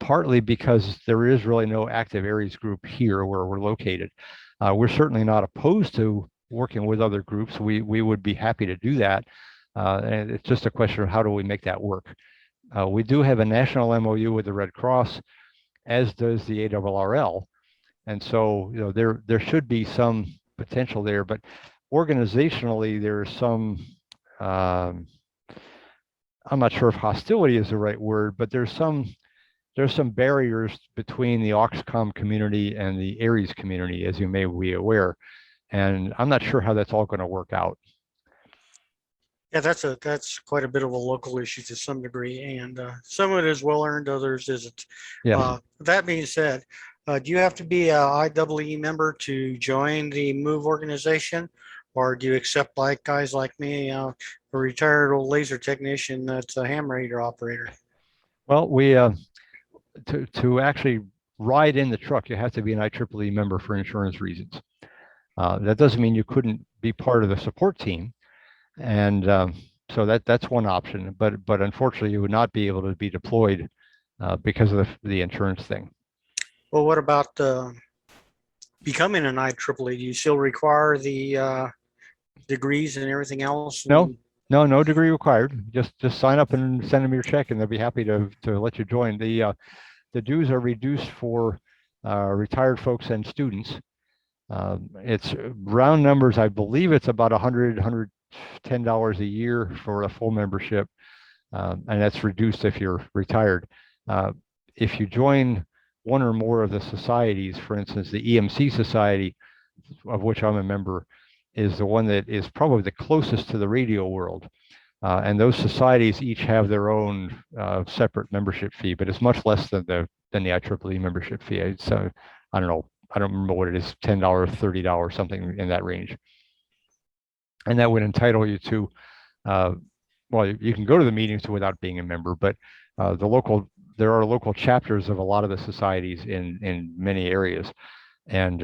partly because there is really no active Aries group here where we're located. We're certainly not opposed to working with other groups. We would be happy to do that. And it's just a question of how do we make that work. We do have a national MOU with the Red Cross, as does the ARRL. And so, there should be some potential there, but organizationally, there's some, I'm not sure if hostility is the right word, but there's some barriers between the Oxcom community and the Aries community, as you may be aware. And I'm not sure how that's all going to work out. Yeah, that's quite a bit of a local issue to some degree, and some of it is well earned, others isn't. Yeah. That being said, do you have to be a IEEE member to join the MOVE organization, or do you accept like guys like me, a retired old laser technician that's a ham radio operator? Well, we to actually ride in the truck, you have to be an IEEE member for insurance reasons. That doesn't mean you couldn't be part of the support team. And so that's one option, but unfortunately you would not be able to be deployed because of the insurance thing. Well, what about becoming an IEEE? Do you still require the degrees and everything else? No degree required. Just sign up and send them your check, and they'll be happy to let you join. The dues are reduced for retired folks and students. It's round numbers. I believe it's about $110 a year for a full membership, and that's reduced if you're retired. If you join one or more of the societies, for instance, the EMC Society, of which I'm a member, is the one that is probably the closest to the radio world. And those societies each have their own separate membership fee, but it's much less than the IEEE membership fee. It's I don't know, I don't remember what it is, $10, $30, something in that range. And that would entitle you to, well, you can go to the meetings without being a member, but there are local chapters of a lot of the societies in many areas. And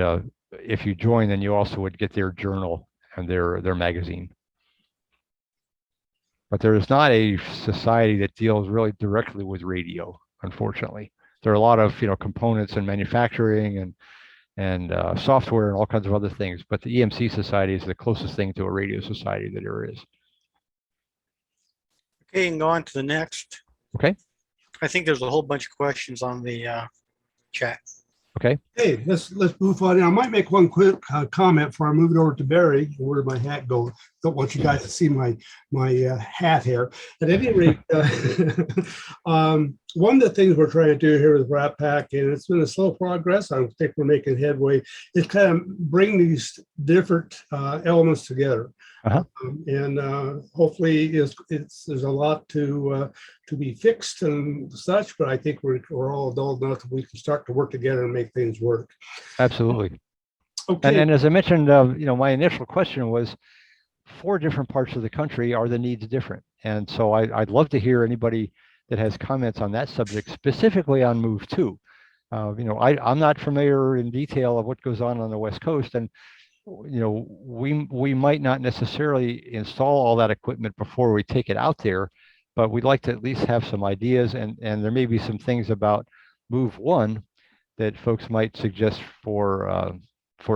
if you join, then you also would get their journal and their magazine. But there is not a society that deals really directly with radio, unfortunately. There are a lot of components and manufacturing and software and all kinds of other things. But the EMC Society is the closest thing to a radio society that there is. Okay, and go on to the next. Okay. I think there's a whole bunch of questions on the chat. Okay. Hey, let's move on. I might make one quick comment before I move it over to Barry. Where did my hat go? Don't want you guys to see my hat here. At any rate, one of the things we're trying to do here with Rat Pack, and it's been a slow progress, I think we're making headway, is kind of bring these different elements together. And hopefully there's a lot to be fixed and such, but I think we're all adult enough that we can start to work together and make things work. Absolutely. Okay. And as I mentioned, my initial question was, 4 different parts of the country, are the needs different? And so I'd love to hear anybody that has comments on that subject, specifically on Move 2. I'm not familiar in detail of what goes on the West Coast, and we might not necessarily install all that equipment before we take it out there, but we'd like to at least have some ideas, and there may be some things about Move 1 that folks might suggest for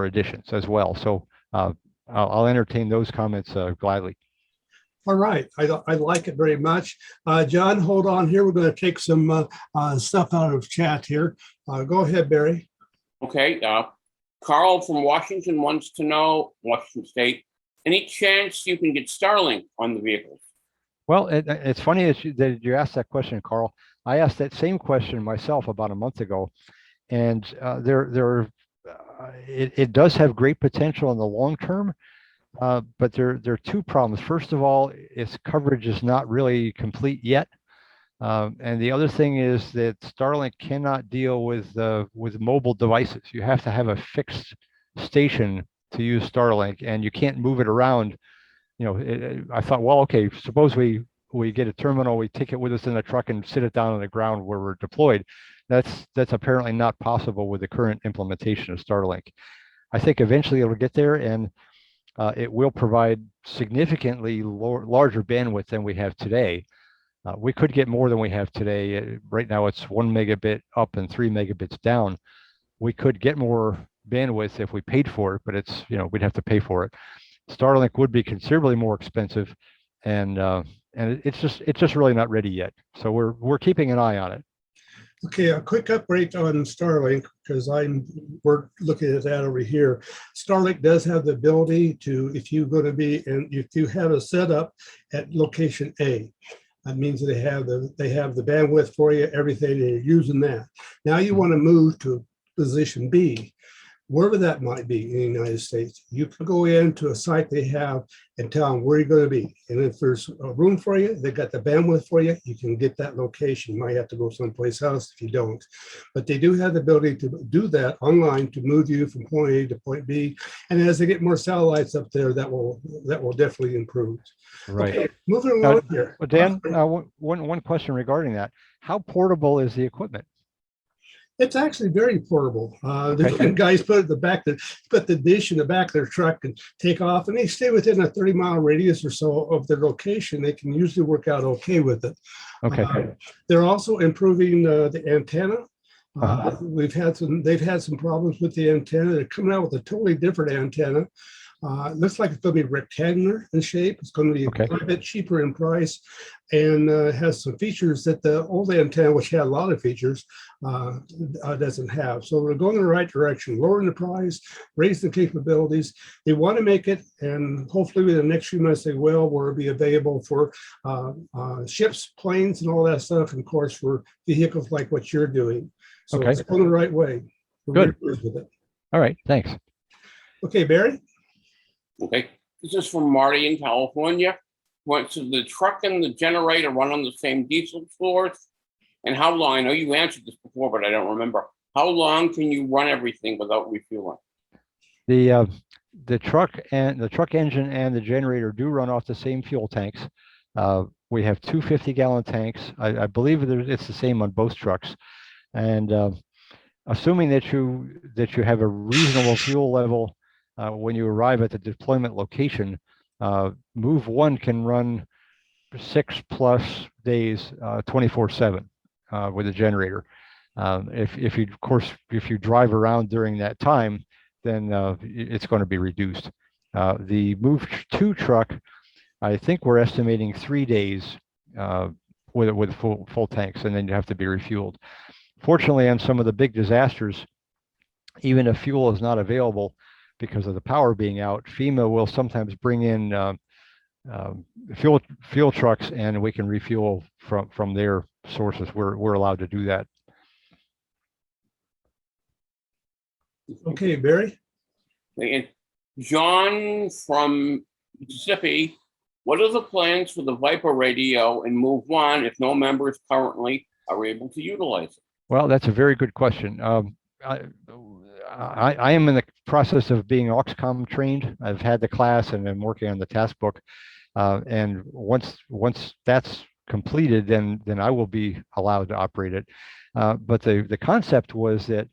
additions as well. So I'll entertain those comments gladly. All right, I like it very much. John, hold on here. We're going to take some stuff out of chat here. Go ahead, Barry. Okay. Carl from Washington wants to know, Washington State, any chance you can get Starlink on the vehicles? Well, it's funny that you asked that question, Carl. I asked that same question myself about a month ago, and it does have great potential in the long term, but there are 2 problems. First of all, its coverage is not really complete yet. And the other thing is that Starlink cannot deal with mobile devices. You have to have a fixed station to use Starlink, and you can't move it around. I thought, well, okay, suppose we get a terminal, we take it with us in the truck and sit it down on the ground where we're deployed. That's apparently not possible with the current implementation of Starlink. I think eventually it'll get there, and it will provide significantly larger bandwidth than we have today. We could get more than we have today. Right now it's 1 megabit up and 3 megabits down. We could get more bandwidth if we paid for it, but it's, we'd have to pay for it. Starlink would be considerably more expensive, and it's just really not ready yet. So we're keeping an eye on it. Okay, a quick update on Starlink, because we're looking at that over here. Starlink does have the ability to, if you have a setup at location A, that means they have the bandwidth for you, everything, and you're using that. Now you want to move to position B, wherever that might be in the United States. You can go into a site they have and tell them where you're going to be. And if there's a room for you, they've got the bandwidth for you, you can get that location. You might have to go someplace else if you don't. But they do have the ability to do that online to move you from point A to point B. And as they get more satellites up there, that will definitely improve. Right. Okay, moving along here. Well, Dan, one question regarding that. How portable is the equipment? It's actually very portable. Okay. The guys put the dish in the back of their truck and take off, and they stay within a 30-mile radius or so of their location. They can usually work out okay with it. Okay. They're also improving the antenna. They've had some problems with the antenna. They're coming out with a totally different antenna. It looks like it's going to be rectangular in shape. It's going to be a bit cheaper in price, and has some features that the old antenna, which had a lot of features, doesn't have. So we're going in the right direction, lowering the price, raising the capabilities. They want to make it, and hopefully within the next few months they will, where it'll be available for ships, planes, and all that stuff, and of course for vehicles like what you're doing. So it's going the right way. Good. With it. All right, thanks. Okay, Barry? Okay, this is from Marty in California. Went to the truck and the generator run on the same diesel source, and how long? I know you answered this before, but I don't remember. how long can you run everything without refueling? The truck engine and the generator do run off the same fuel tanks. We have two 50-gallon tanks. I believe it's the same on both trucks. And assuming that you have a reasonable fuel level when you arrive at the deployment location, move one can run 6+ days, 24/7 with a generator. If you drive around during that time, then it's going to be reduced. The Move 2 truck, I think we're estimating 3 days with full tanks, and then you have to be refueled. Fortunately, on some of the big disasters, even if fuel is not available because of the power being out, FEMA will sometimes bring in fuel trucks, and we can refuel from their sources. We're allowed to do that. Okay, Barry. And John from Mississippi, what are the plans for the Viper radio in Move 1 if no members currently are able to utilize it? Well, that's a very good question. I am in the process of being Oxcom trained. I've had the class and I'm working on the task book. And once that's completed, then I will be allowed to operate it. But the concept was that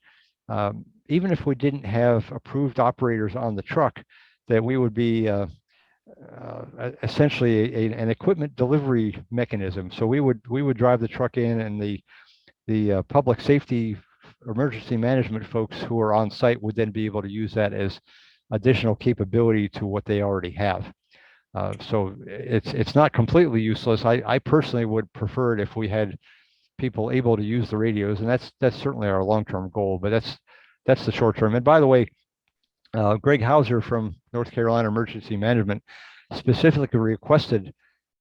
even if we didn't have approved operators on the truck, that we would be essentially an equipment delivery mechanism. So we would drive the truck in, and the public safety emergency management folks who are on site would then be able to use that as additional capability to what they already have. So it's not completely useless. I personally would prefer it if we had people able to use the radios, and that's certainly our long-term goal. But that's the short term. And by the way, Greg Hauser from North Carolina Emergency Management specifically requested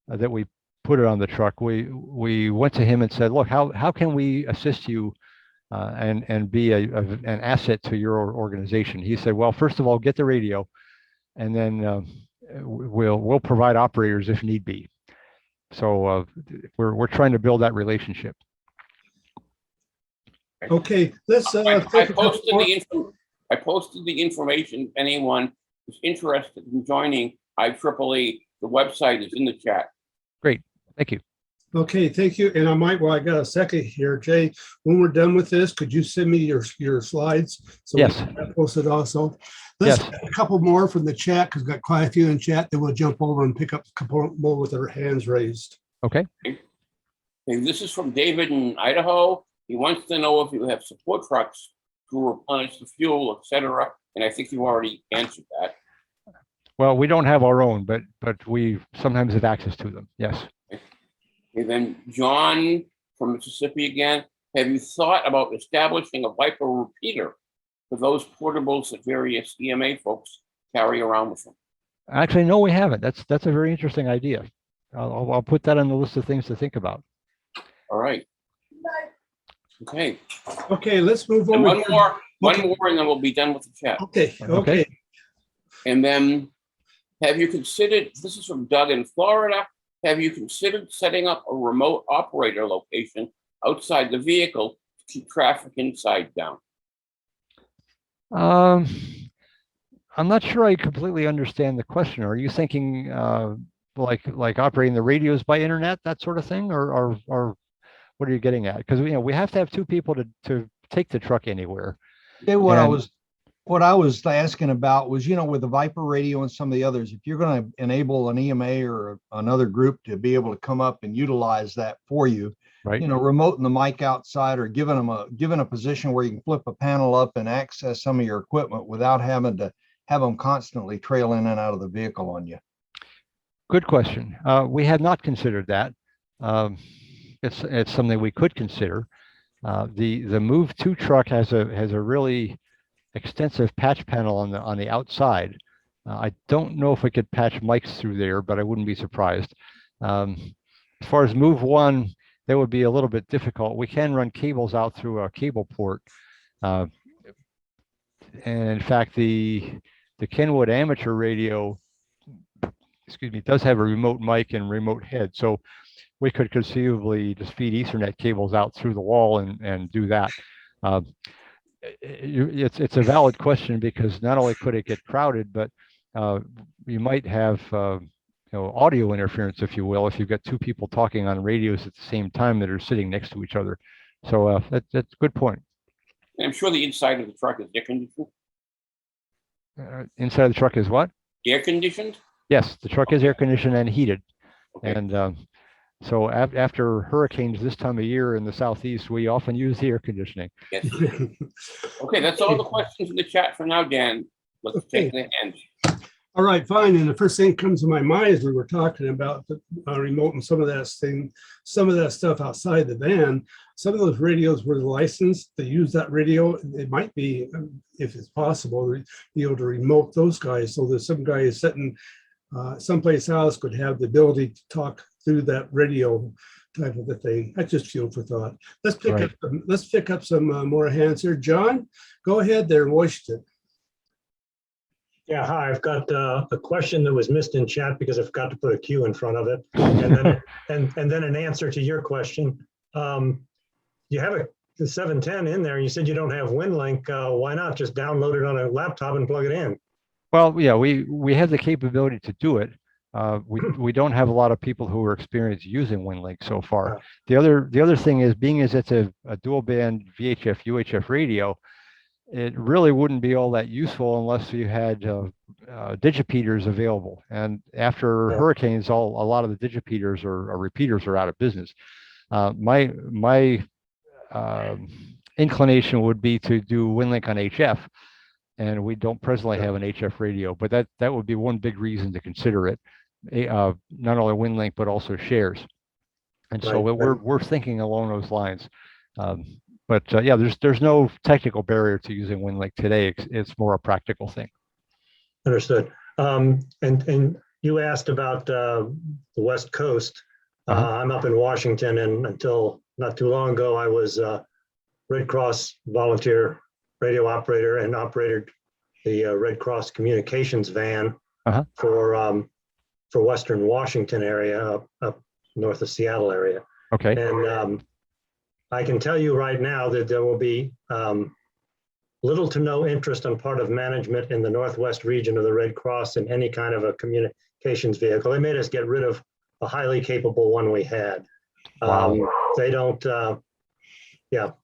that we put it on the truck. We went to him and said, look, how can we assist you and be an asset to your organization? He said, well, first of all, get the radio, and then we'll provide operators if need be. So we're trying to build that relationship. Okay, let's. I posted the information. If anyone is interested in joining IEEE, the website is in the chat. Great, thank you. Okay, thank you. And while I got a second here, Jay, when we're done with this, could you send me your slides? So yes. We can post it also. Let's yes. get a couple more from the chat, because we've got quite a few in chat. Then we'll jump over and pick up a couple more with their hands raised. Okay. And this is from David in Idaho. He wants to know if you have support trucks to replenish the fuel, etc. And I think you already answered that. Well, we don't have our own, but we sometimes have access to them. Yes. And then John from Mississippi again. Have you thought about establishing a Viper repeater for those portables that various EMA folks carry around with them? Actually, no, we haven't. That's a very interesting idea. I'll put that on the list of things to think about. All right. Okay. Okay, let's move on. One more, and then we'll be done with the chat. Okay. And then, have you considered, this is from Doug in Florida, have you considered setting up a remote operator location outside the vehicle to keep traffic inside down? I'm not sure I completely understand the question. Are you thinking like operating the radios by internet, that sort of thing, or what are you getting at? Because we have to have two people to take the truck anywhere. Yeah, what I was asking about was, with the Viper radio and some of the others, if you're going to enable an EMA or another group to be able to come up and utilize that for you, right? Remoting the mic outside, or giving a position where you can flip a panel up and access some of your equipment without having to have them constantly trail in and out of the vehicle on you. Good question. We have not considered that. It's something we could consider. The Move 2 truck has a really extensive patch panel on the outside. I don't know if we could patch mics through there, but I wouldn't be surprised. As far as Move 1, that would be a little bit difficult. We can run cables out through a cable port. And in fact, the Kenwood amateur radio, does have a remote mic and remote head. So we could conceivably just feed Ethernet cables out through the wall and do that. it's a valid question, because not only could it get crowded, but you might have audio interference, if you will, if you've got two people talking on radios at the same time that are sitting next to each other. So that's a good point. I'm sure the inside of the truck is air conditioned. Inside the truck is what? Air conditioned? Yes, the truck is air conditioned and heated. Okay. And so after hurricanes this time of year in the southeast, we often use the air conditioning. Yes. Okay, that's all the questions in the chat for now, Dan. Let's take the end. All right, fine. And the first thing that comes to my mind is we were talking about the remote and some of that stuff outside the van. Some of those radios were licensed to use that radio. It might be, if it's possible, be able to remote those guys so that some guy is sitting someplace else could have the ability to talk through that radio type of a thing. That's just fuel for thought. Let's pick up some more hands here. John, go ahead there in Washington. Yeah, hi, I've got a question that was missed in chat because I forgot to put a Q in front of it. And then, and then an answer to your question. You have the 710 in there, and you said you don't have Winglink. Why not just download it on a laptop and plug it in? Well, yeah, we have the capability to do it. We don't have a lot of people who are experienced using Winglink so far. The other thing is, being as it's a dual band VHF UHF radio, it really wouldn't be all that useful unless you had digipeaters available. And after hurricanes, a lot of the digipeaters or repeaters are out of business. My inclination would be to do Winlink on HF, and we don't presently have an HF radio, but that would be one big reason to consider it. Not only Winlink but also shares. And so we're thinking along those lines. But yeah, there's no technical barrier to using Winlink today. It's more a practical thing. Understood. And you asked about the West Coast. I'm up in Washington, and until not too long ago, I was Red Cross volunteer radio operator and operated the Red Cross communications van for Western Washington area, up north of Seattle area. Okay. And I can tell you right now that there will be little to no interest on part of management in the Northwest region of the Red Cross in any kind of a communications vehicle. They made us get rid of a highly capable one we had. Wow. They don't,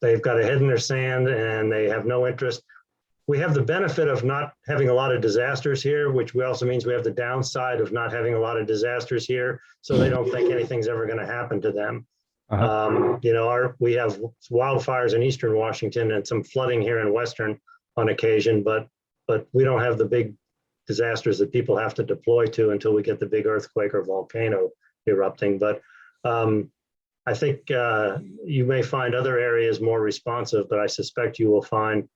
they've got a head in their sand and they have no interest. We have the benefit of not having a lot of disasters here, which also means we have the downside of not having a lot of disasters here. So they don't think anything's ever going to happen to them. We have wildfires in Eastern Washington and some flooding here in Western on occasion, but we don't have the big disasters that people have to deploy to until we get the big earthquake or volcano erupting. But I think you may find other areas more responsive, but I suspect you will find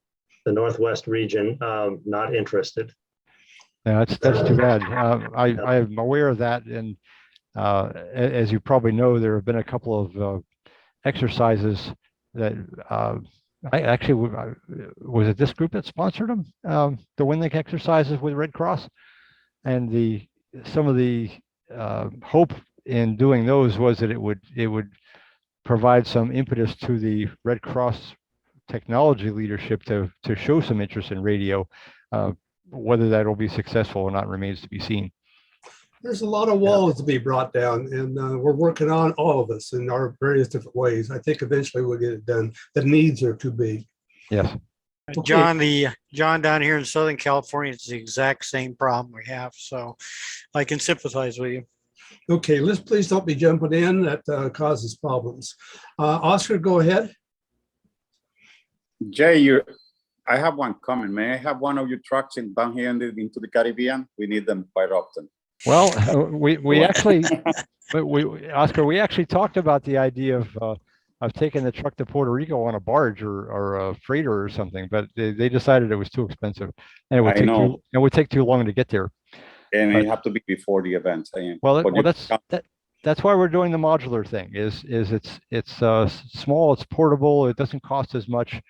the Northwest region not interested. Yeah, that's too bad. I'm aware of that, and as you probably know, there have been a couple of exercises that I actually was it this group that sponsored them, the Winlink exercises with Red Cross, and some of the hope in doing those was that it would provide some impetus to the Red Cross technology leadership to show some interest in radio. Whether that will be successful or not remains to be seen. There's a lot of walls to be brought down, and we're working on all of us in our various different ways. I think eventually we'll get it done. The needs are too big. Yes. Okay. John down here in Southern California, it's the exact same problem we have. So I can sympathize with you. Okay, let's please don't be jumping in. That causes problems. Oscar, go ahead. Jay, I have one comment. May I have one of your trucks down here into the Caribbean? We need them quite often. Well, we actually, Oscar, we actually talked about the idea of taking the truck to Puerto Rico on a barge or a freighter or something, but they decided it was too expensive, and it would take too long to get there. And it have to be before the event. That's why we're doing the modular thing. It's small, it's portable, it doesn't cost as much,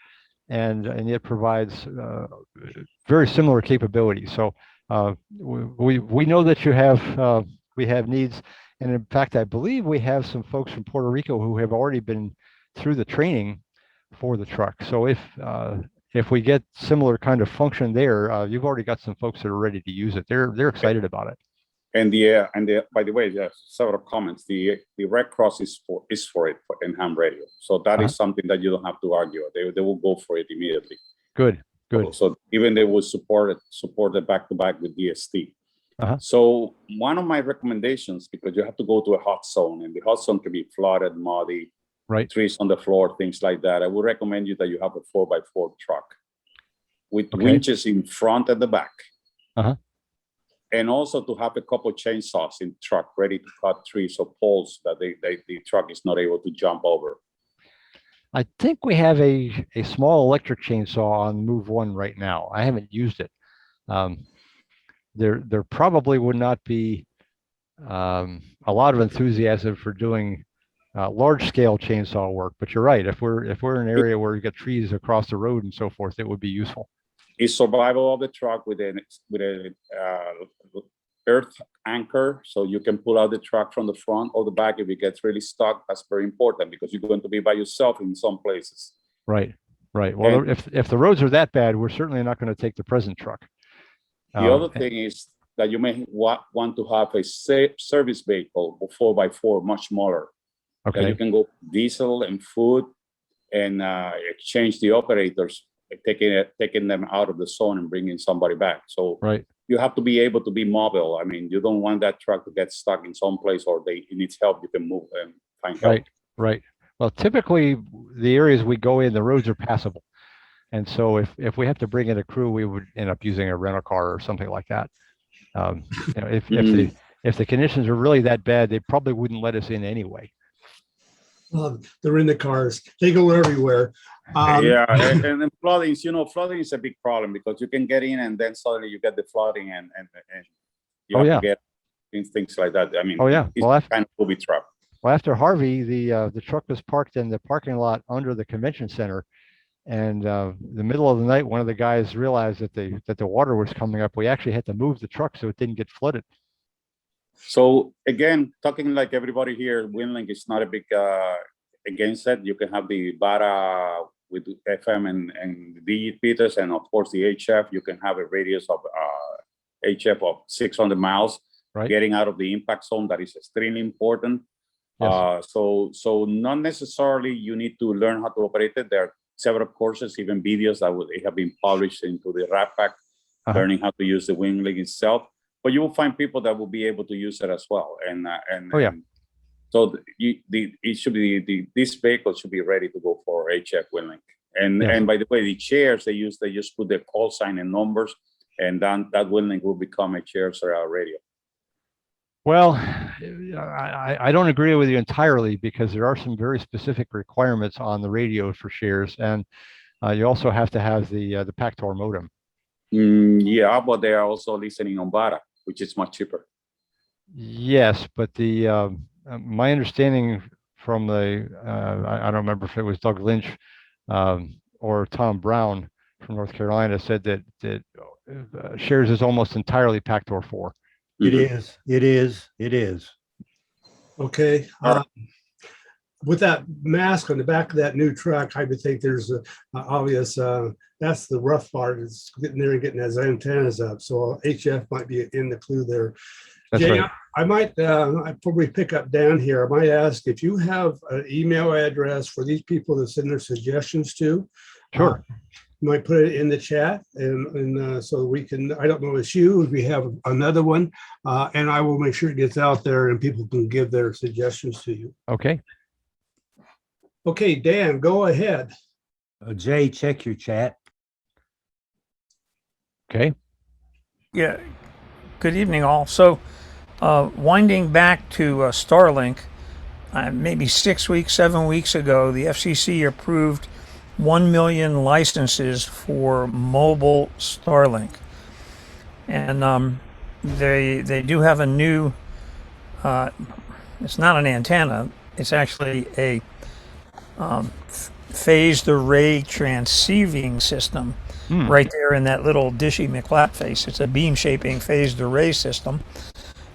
and it provides very similar capabilities. So we know that we have needs, and in fact, I believe we have some folks from Puerto Rico who have already been through the training for the truck. So if if we get similar kind of function there, you've already got some folks that are ready to use it. They're excited about it. And by the way, there's several comments. The Red Cross is for it in ham radio. So that is something that you don't have to argue. They will go for it immediately. Good, good. So even they will support it back to back with DST. So one of my recommendations, because you have to go to a hot zone, and the hot zone can be flooded, muddy, right, trees on the floor, things like that. I would recommend you that you have a 4x4 truck with winches in front and the back. And also to have a couple chainsaws in the truck ready to cut trees or poles that the truck is not able to jump over. I think we have a small electric chainsaw on Move 1 right now. I haven't used it. There probably would not be a lot of enthusiasm for doing large scale chainsaw work, but you're right. If we're in an area where you get trees across the road and so forth, it would be useful. Is survival of the truck with a earth anchor, so you can pull out the truck from the front or the back if it gets really stuck. That's very important because you're going to be by yourself in some places. Right, right. Well, and if the roads are that bad, we're certainly not going to take the present truck. The other thing is that you may want to have a service vehicle, 4x4, much smaller. Okay. That you can go diesel and food and exchange the operators, taking them out of the zone and bringing somebody back. So you have to be able to be mobile. I mean, you don't want that truck to get stuck in some place or it needs help. You can move and find help. Right, right. Well, typically the areas we go in, the roads are passable. And so if we have to bring in a crew, we would end up using a rental car or something like that. You know, if the conditions are really that bad, they probably wouldn't let us in anyway. They're in the cars. They go everywhere. Yeah, and then flooding, flooding is a big problem because you can get in and then suddenly you get the flooding and you have to get things like that. I mean, it's kind of booby trap. Well, after Harvey, the truck was parked in the parking lot under the convention center, and the middle of the night, one of the guys realized that the water was coming up. We actually had to move the truck so it didn't get flooded. So again, talking like everybody here, Winglink is not a big against it. You can have the BARA with FM and the repeaters, and of course the HF. You can have a radius of HF of 600 miles. Right. Getting out of the impact zone, that is extremely important. Yes. So not necessarily you need to learn how to operate it. There are several courses, even videos that have been published into the Rat Pack, learning how to use the Winglink itself. But you will find people that will be able to use it as well. So it should be this vehicle should be ready to go for HF Winglink. And by the way, the chairs they just put the call sign and numbers, and then that Winglink will become a chairs radio. Well, I don't agree with you entirely because there are some very specific requirements on the radio for shares, and you also have to have the Pactor modem. Yeah, but they are also listening on BARA, which is much cheaper. Yes, but the my understanding from the I don't remember if it was Doug Lynch or Tom Brown from North Carolina said that shares is almost entirely Pactor 4. It is. Okay. With that mask on the back of that new truck, I would think there's a obvious, that's the rough part, is getting there and getting those antennas up. So HF might be in the clue there. That's Jay, right. I probably pick up down here. I might ask if you have an email address for these people to send their suggestions to. Sure. You might put it in the chat and so we can, I don't know if it's you, if we have another one, and I will make sure it gets out there and people can give their suggestions to you. Okay. Okay, Dan, go ahead. Jay, check your chat. Okay. Yeah. Good evening, all. So, winding back to Starlink, maybe 7 weeks ago, the FCC approved 1 million licenses for mobile Starlink, and they do have a new. It's not an antenna; it's actually a phased array transceiving system. Right there in that little dishy McLap face. It's a beam shaping phased array system,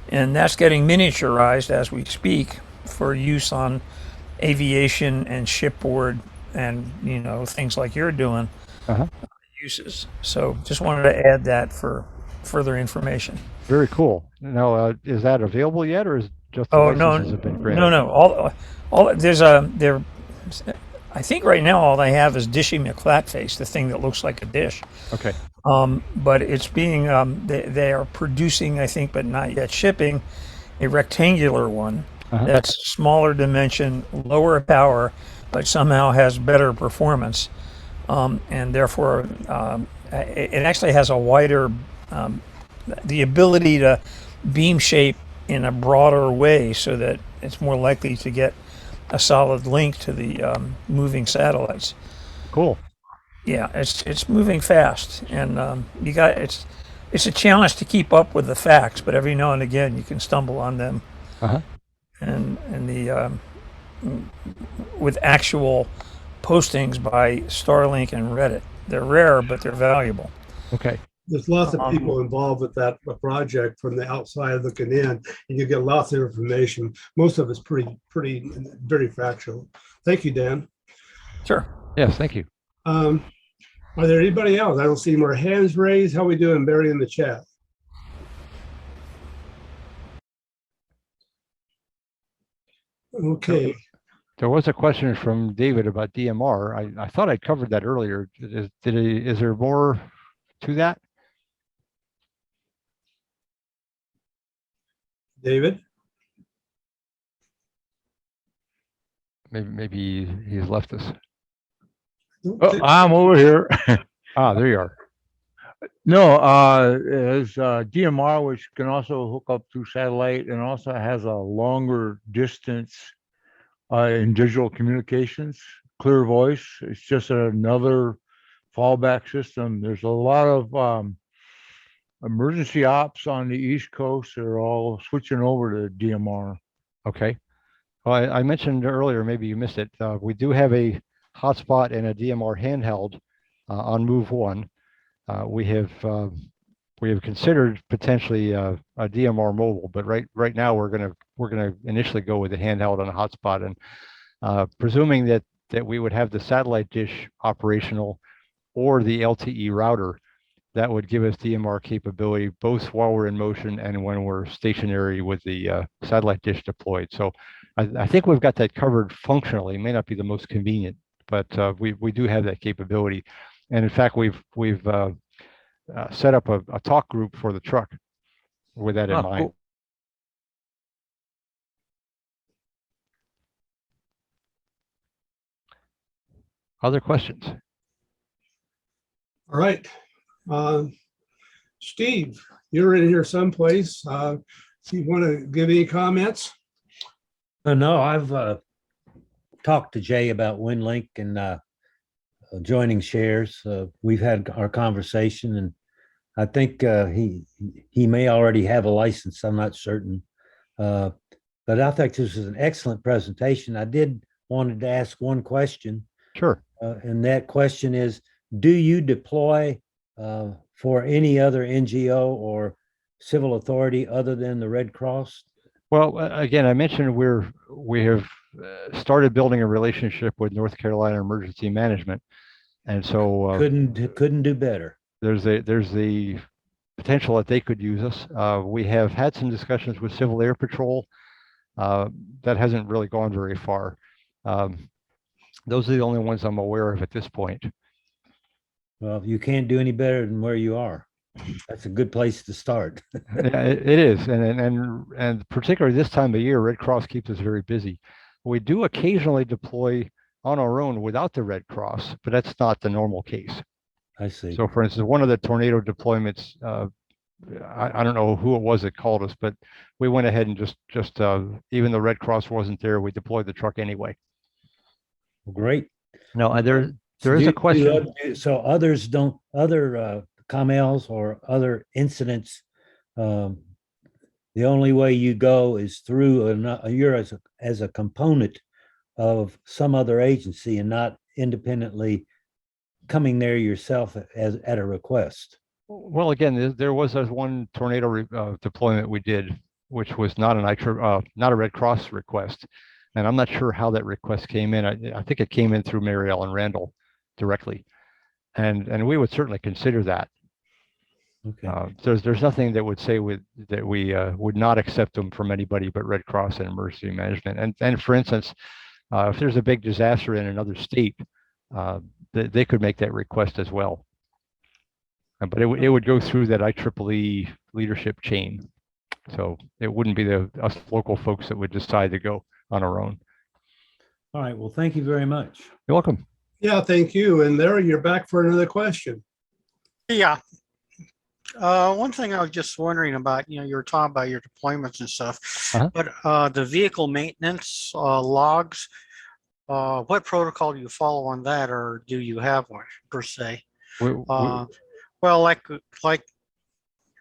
and that's getting miniaturized as we speak for use on aviation and shipboard and things like you're doing. uses. So just wanted to add that for further information. Very cool. Now, is that available yet, or is just the Oh, no, licenses have been granted? no. There. I think right now all they have is Dishy McFlatface, the thing that looks like a dish. Okay. But it's being, they are producing, I think, but not yet shipping, a rectangular one that's smaller dimension, lower power, but somehow has better performance. And therefore, it actually has a wider, the ability to beam shape in a broader way so that it's more likely to get a solid link to the moving satellites. Cool. Yeah, it's moving fast, and it's a challenge to keep up with the facts, but every now and again you can stumble on them. And the with actual postings by Starlink and Reddit, they're rare, but they're valuable. Okay. There's lots of people involved with that project from the outside looking in, and you get lots of information. Most of it's very factual. Thank you, Dan. Sure. Yes, thank you. Are there anybody else? I don't see more hands raised. How we doing, Barry, in the chat? Okay. There was a question from David about DMR. I thought I covered that earlier. Is there more to that? David? Maybe he's left us. Oh, I'm over here. There you are. No, there's DMR, which can also hook up through satellite and also has a longer distance in digital communications, clear voice. It's just another fallback system. There's a lot of emergency ops on the East Coast. They're all switching over to DMR. Okay. Well, I mentioned earlier, maybe you missed it. We do have a hotspot and a DMR handheld on Move 1. We have considered potentially a DMR mobile, but right now we're gonna initially go with the handheld and a hotspot, and presuming that we would have the satellite dish operational or the LTE router, that would give us DMR capability both while we're in motion and when we're stationary with the satellite dish deployed. So I think we've got that covered functionally. It may not be the most convenient, but we do have that capability. And in fact, we've set up a talk group for the truck with that in mind. Cool. Other questions? All right. Steve, you're in here someplace. Do you want to give any comments? No, I've talked to Jay about Winglink and joining shares. We've had our conversation, and I think he may already have a license. I'm not certain, but I think this is an excellent presentation. I wanted to ask one question. Sure. And that question is, do you deploy for any other NGO or civil authority other than the Red Cross? Well, again, I mentioned we have started building a relationship with North Carolina Emergency Management, and so couldn't do better. There's the potential that they could use us. We have had some discussions with Civil Air Patrol. That hasn't really gone very far. Those are the only ones I'm aware of at this point. Well, you can't do any better than where you are. That's a good place to start. Yeah, it is, and particularly this time of year, Red Cross keeps us very busy. We do occasionally deploy on our own without the Red Cross, but that's not the normal case. I see. So, for instance, one of the tornado deployments, I don't know who it was that called us, but we went ahead and just even though Red Cross wasn't there, we deployed the truck anyway. Great. No, there is a question. So other COMELs or other incidents, the only way you go is through you're as a component of some other agency and not independently coming there yourself at a request. Well, again, there was one tornado deployment we did, which was not a Red Cross request, and I'm not sure how that request came in. I think it came in through Mary Ellen Randall directly, and we would certainly consider that. Okay. There's nothing that would say that we would not accept them from anybody but Red Cross and emergency management. And for instance, if there's a big disaster in another state, they could make that request as well. But it would go through that IEEE leadership chain. So it wouldn't be us local folks that would decide to go on our own. All right. Well, thank you very much. You're welcome. Yeah, thank you. And there you're back for another question. Yeah. One thing I was just wondering about, you were talking about your deployments and stuff, but the vehicle maintenance logs, what protocol do you follow on that, or do you have one per se? Well, like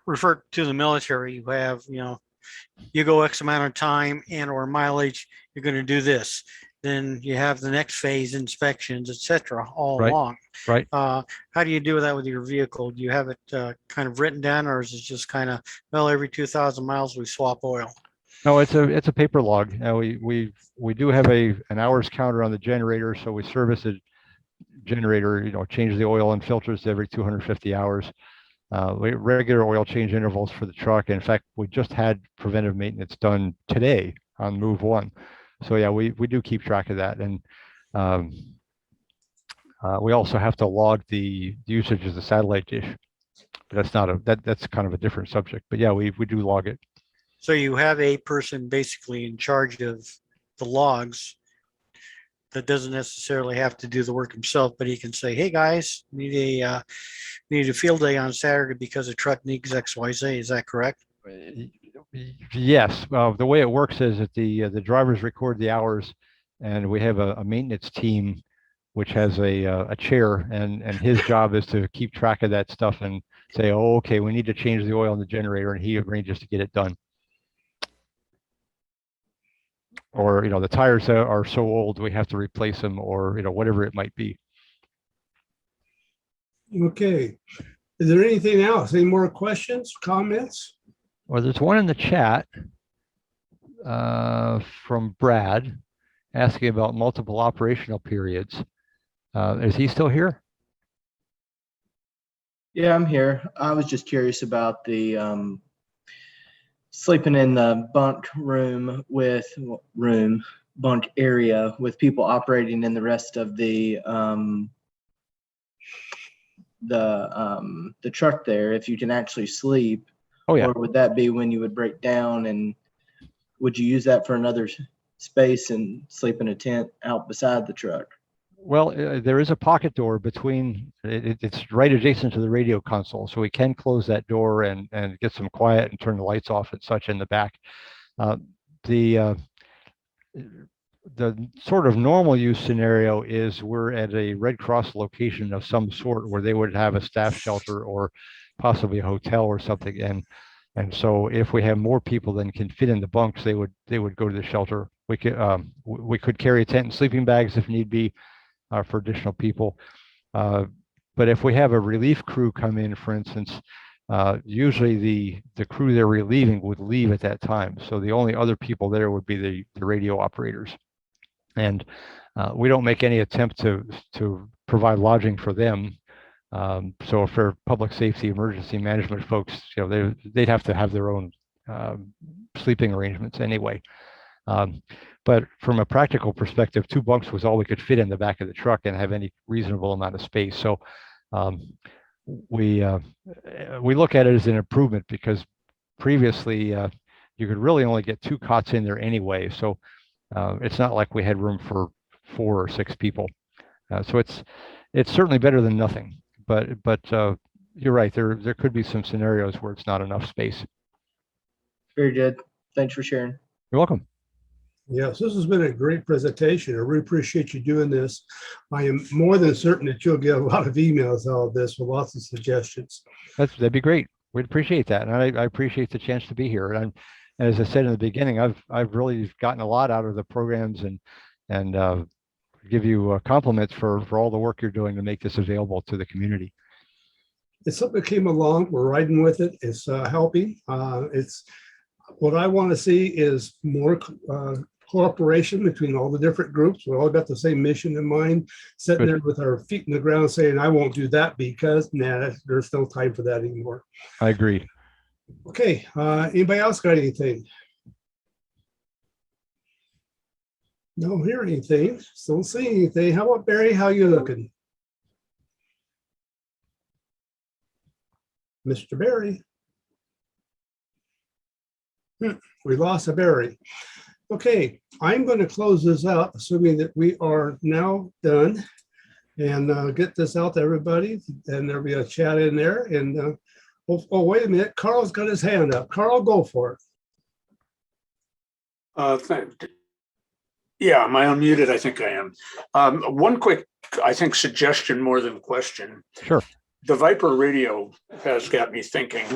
refer to the military, you have, you go X amount of time and or mileage, you're going to do this. Then you have the next phase, inspections, etc., all along. Right. How do you do that with your vehicle? Do you have it kind of written down, or is it just kind of, well, every 2,000 miles we swap oil? No, it's a paper log. We do have an hours counter on the generator, so we service the generator, change the oil and filters every 250 hours. Regular oil change intervals for the truck. In fact, we just had preventive maintenance done today on move 1. So yeah, we do keep track of that, and we also have to log the usage of the satellite dish. That's not that's kind of a different subject, but yeah, we do log it. So you have a person basically in charge of the logs that doesn't necessarily have to do the work himself, but he can say, "Hey guys, we need a field day on Saturday because the truck needs XYZ." Is that correct? Yes. The way it works is that the drivers record the hours, and we have a maintenance team which has a chair, and his job is to keep track of that stuff and say, "Oh, okay, we need to change the oil in the generator," and he arranges to get it done. Or the tires are so old we have to replace them, or whatever it might be. Okay. Is there anything else? Any more questions, comments? Well, there's one in the chat from Brad asking about multiple operational periods. Is he still here? Yeah, I'm here. I was just curious about the sleeping in the bunk bunk area with people operating in the rest of the truck there. If you can actually sleep. Oh yeah. Or would that be when you would break down, and would you use that for another space and sleep in a tent out beside the truck? Well, there is a pocket door between, it's right adjacent to the radio console, so we can close that door and get some quiet and turn the lights off and such in the back. The sort of normal use scenario is we're at a Red Cross location of some sort where they would have a staff shelter or possibly a hotel or something, and so if we have more people than can fit in the bunks, they would go to the shelter. We could carry a tent and sleeping bags if need be for additional people, but if we have a relief crew come in, for instance, usually the crew they're relieving would leave at that time, so the only other people there would be the radio operators, and we don't make any attempt to provide lodging for them. So for public safety emergency management folks, they'd have to have their own sleeping arrangements anyway. But from a practical perspective, 2 bunks was all we could fit in the back of the truck and have any reasonable amount of space. So we look at it as an improvement, because previously you could really only get 2 cots in there anyway. So it's not like we had room for 4 or 6 people. So it's certainly better than nothing. But you're right. There could be some scenarios where it's not enough space. Very good. Thanks for sharing. You're welcome. Yes, this has been a great presentation. I really appreciate you doing this. I am more than certain that you'll get a lot of emails out of this with lots of suggestions. That'd be great. We'd appreciate that, and I appreciate the chance to be here. And as I said in the beginning, I've really gotten a lot out of the programs, and give you compliments for all the work you're doing to make this available to the community. It's something that came along. We're riding with it. It's helping. It's what I want to see is more cooperation between all the different groups. We all got the same mission in mind, sitting Good. there with our feet in the ground saying, I won't do that because, nah, there's no time for that anymore. I agree. Okay, anybody else got anything? Don't hear anything, don't see anything. How about Barry? How you looking? Mr. Barry. We lost a Barry. Okay, I'm going to close this out, assuming that we are now done, and get this out to everybody, and there'll be a chat in there. And oh, wait a minute, Carl's got his hand up. Carl, go for it. Yeah, am I unmuted? I think I am. One quick, I think, suggestion more than question. Sure. The Viper radio has got me thinking,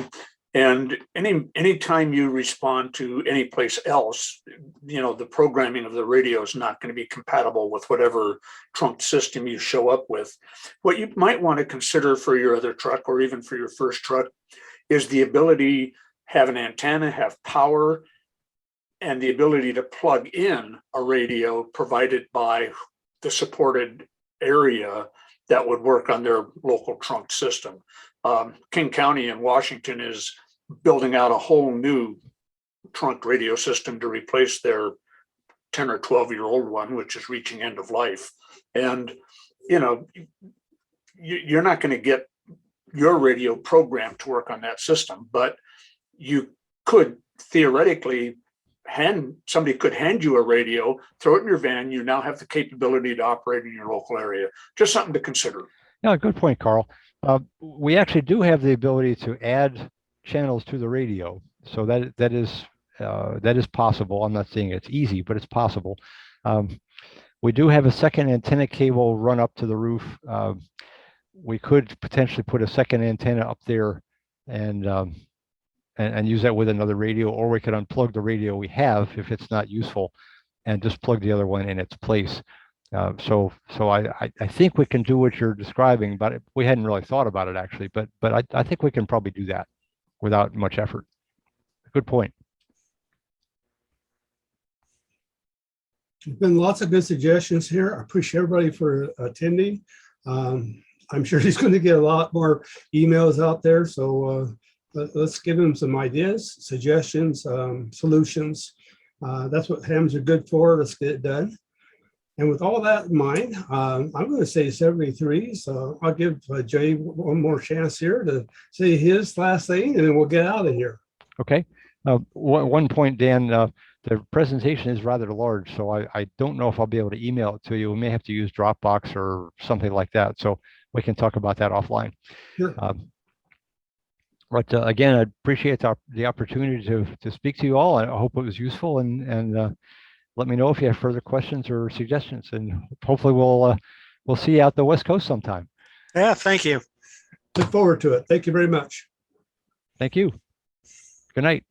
and anytime you respond to any place else, the programming of the radio is not going to be compatible with whatever trunk system you show up with. What you might want to consider for your other truck, or even for your first truck, is the ability to have an antenna, have power, and the ability to plug in a radio provided by the supported area that would work on their local trunk system. King County in Washington is building out a whole new trunk radio system to replace their 10 or 12-year-old one, which is reaching end of life. And, you're not going to get your radio programmed to work on that system, but you could theoretically somebody could hand you a radio, throw it in your van. You now have the capability to operate in your local area. Just something to consider. Yeah, good point, Carl. We actually do have the ability to add channels to the radio, so that is possible. I'm not saying it's easy, but it's possible. We do have a second antenna cable run up to the roof. We could potentially put a second antenna up there and use that with another radio, or we could unplug the radio we have if it's not useful and just plug the other one in its place. So I think we can do what you're describing, but we hadn't really thought about it actually, but I think we can probably do that without much effort. Good point. There's been lots of good suggestions here. I appreciate everybody for attending. I'm sure he's going to get a lot more emails out there. So let's give him some ideas, suggestions, solutions. That's what hams are good for. Let's get it done. And with all that in mind, I'm going to say 73. So I'll give Jay one more chance here to say his last thing, and then we'll get out of here. Okay. One point, Dan, the presentation is rather large, so I don't know if I'll be able to email it to you. We may have to use Dropbox or something like that. So we can talk about that offline. Sure. But again, I appreciate the opportunity to speak to you all. I hope it was useful, and let me know if you have further questions or suggestions, and hopefully we'll see you out the West Coast sometime. Yeah, thank you. Look forward to it. Thank you very much. Thank you. Good night.